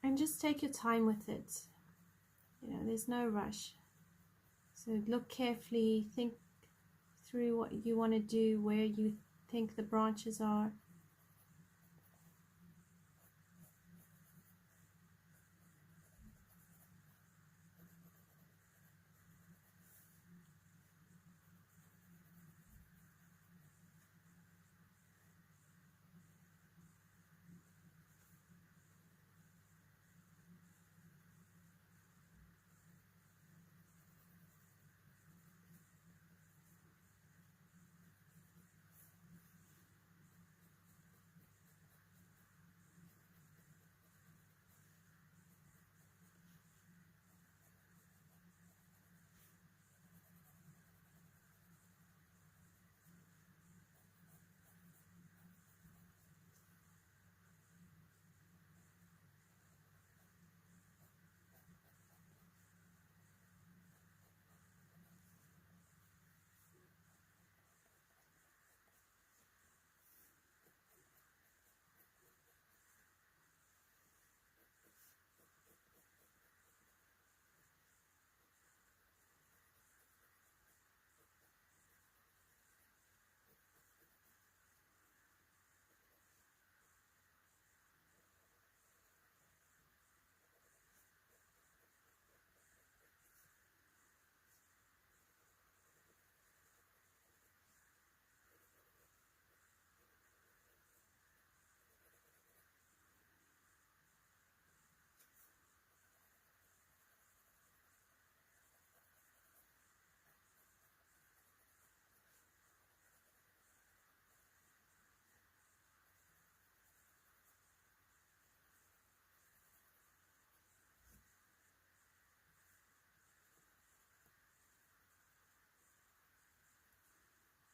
And just take your time with it. You know, there's no rush. So look carefully, think through what you want to do, where you think the branches are.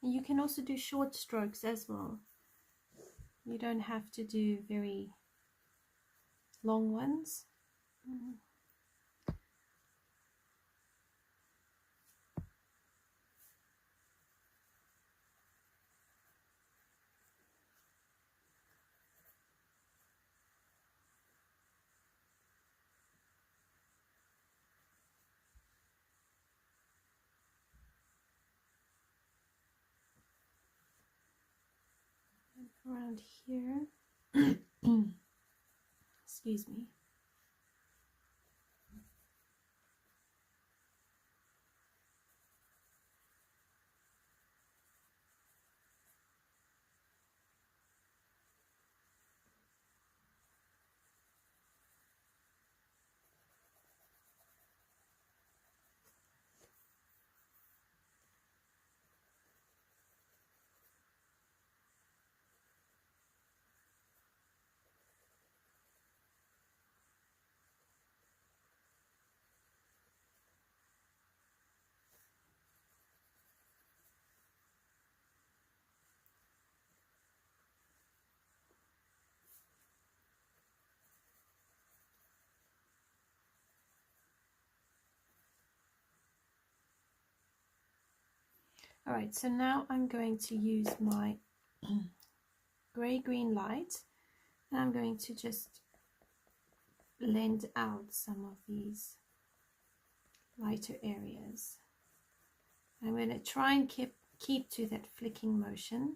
And you can also do short strokes as well. You don't have to do very long ones. Around here. Excuse me. Alright, so now I'm going to use my grey-green light, and I'm going to just blend out some of these lighter areas. I'm going to try and keep to that flicking motion.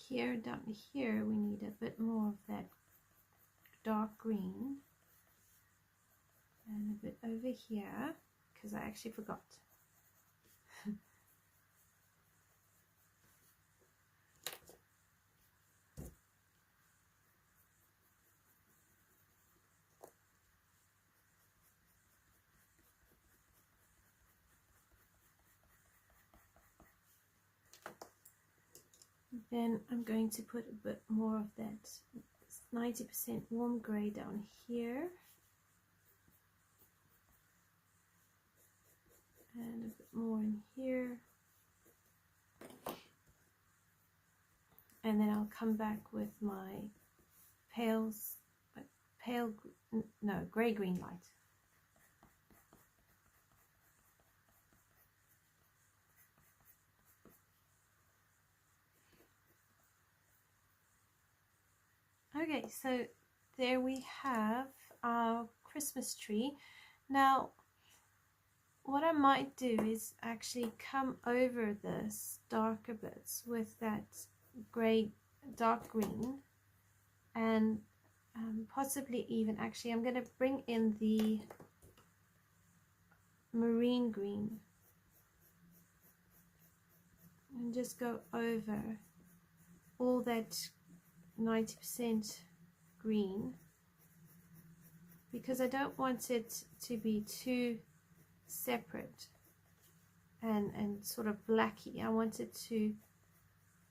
Here, down here, we need a bit more of that dark green and a bit over here because I actually forgot. Then I'm going to put a bit more of that 90% warm grey down here. And a bit more in here. And then I'll come back with my grey-green light. Okay, so there we have our Christmas tree. Now, what I might do is actually come over this darker bits with that dark green, and possibly even, actually, I'm going to bring in the marine green and just go over all that 90% green, because I don't want it to be too separate and sort of blacky. I want it to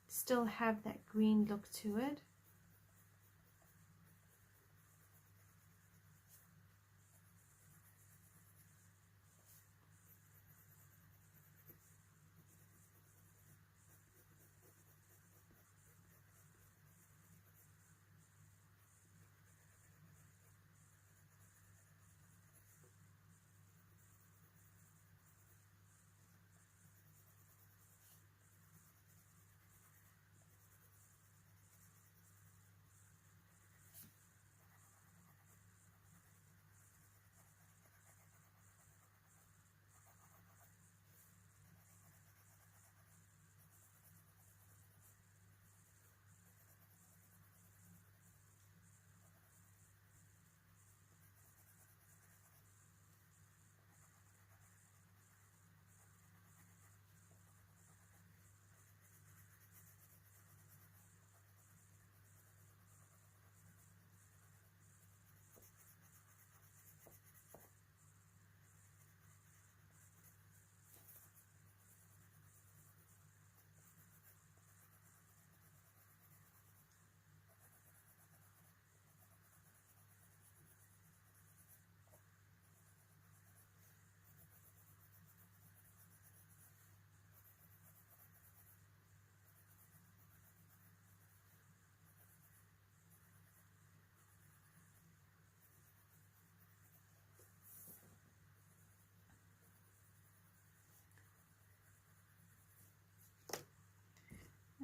still have that green look to it.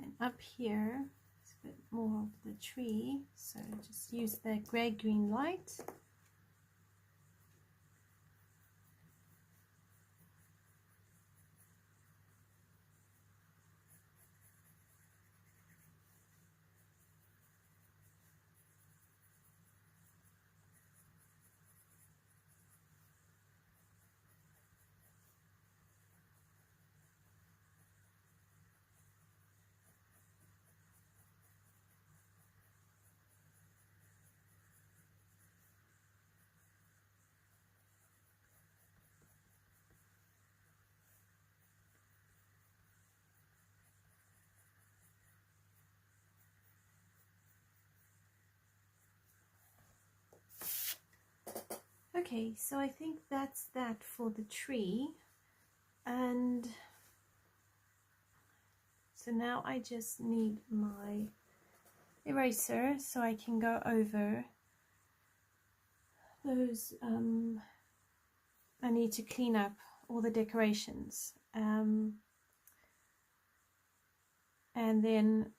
And up here, it's a bit more of the tree, so just use the grey-green light. Okay, so I think that's that for the tree, and so now I just need my eraser so I can go over those. I need to clean up all the decorations, and then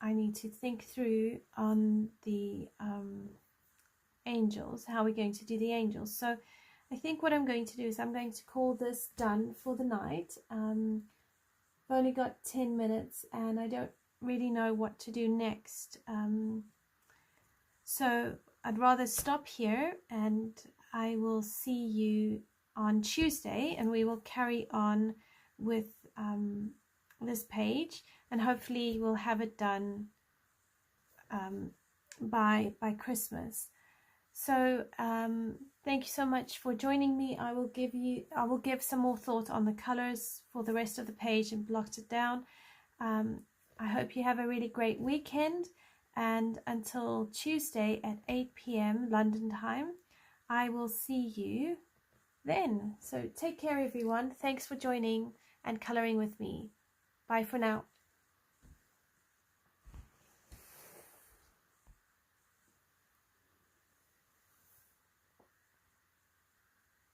I need to think through on the angels, how we're going to do the angels. So I think what I'm going to do is I'm going to call this done for the night. I've only got 10 minutes and I don't really know what to do next. So I'd rather stop here, and I will see you on Tuesday, and we will carry on with this page, and hopefully we'll have it done by Christmas. So thank you so much for joining me. I will give some more thought on the colors for the rest of the page and blocked it down. I hope you have a really great weekend, and until Tuesday at 8 p.m. London time, I will see you then. So take care, everyone. Thanks for joining and coloring with me. Bye for now.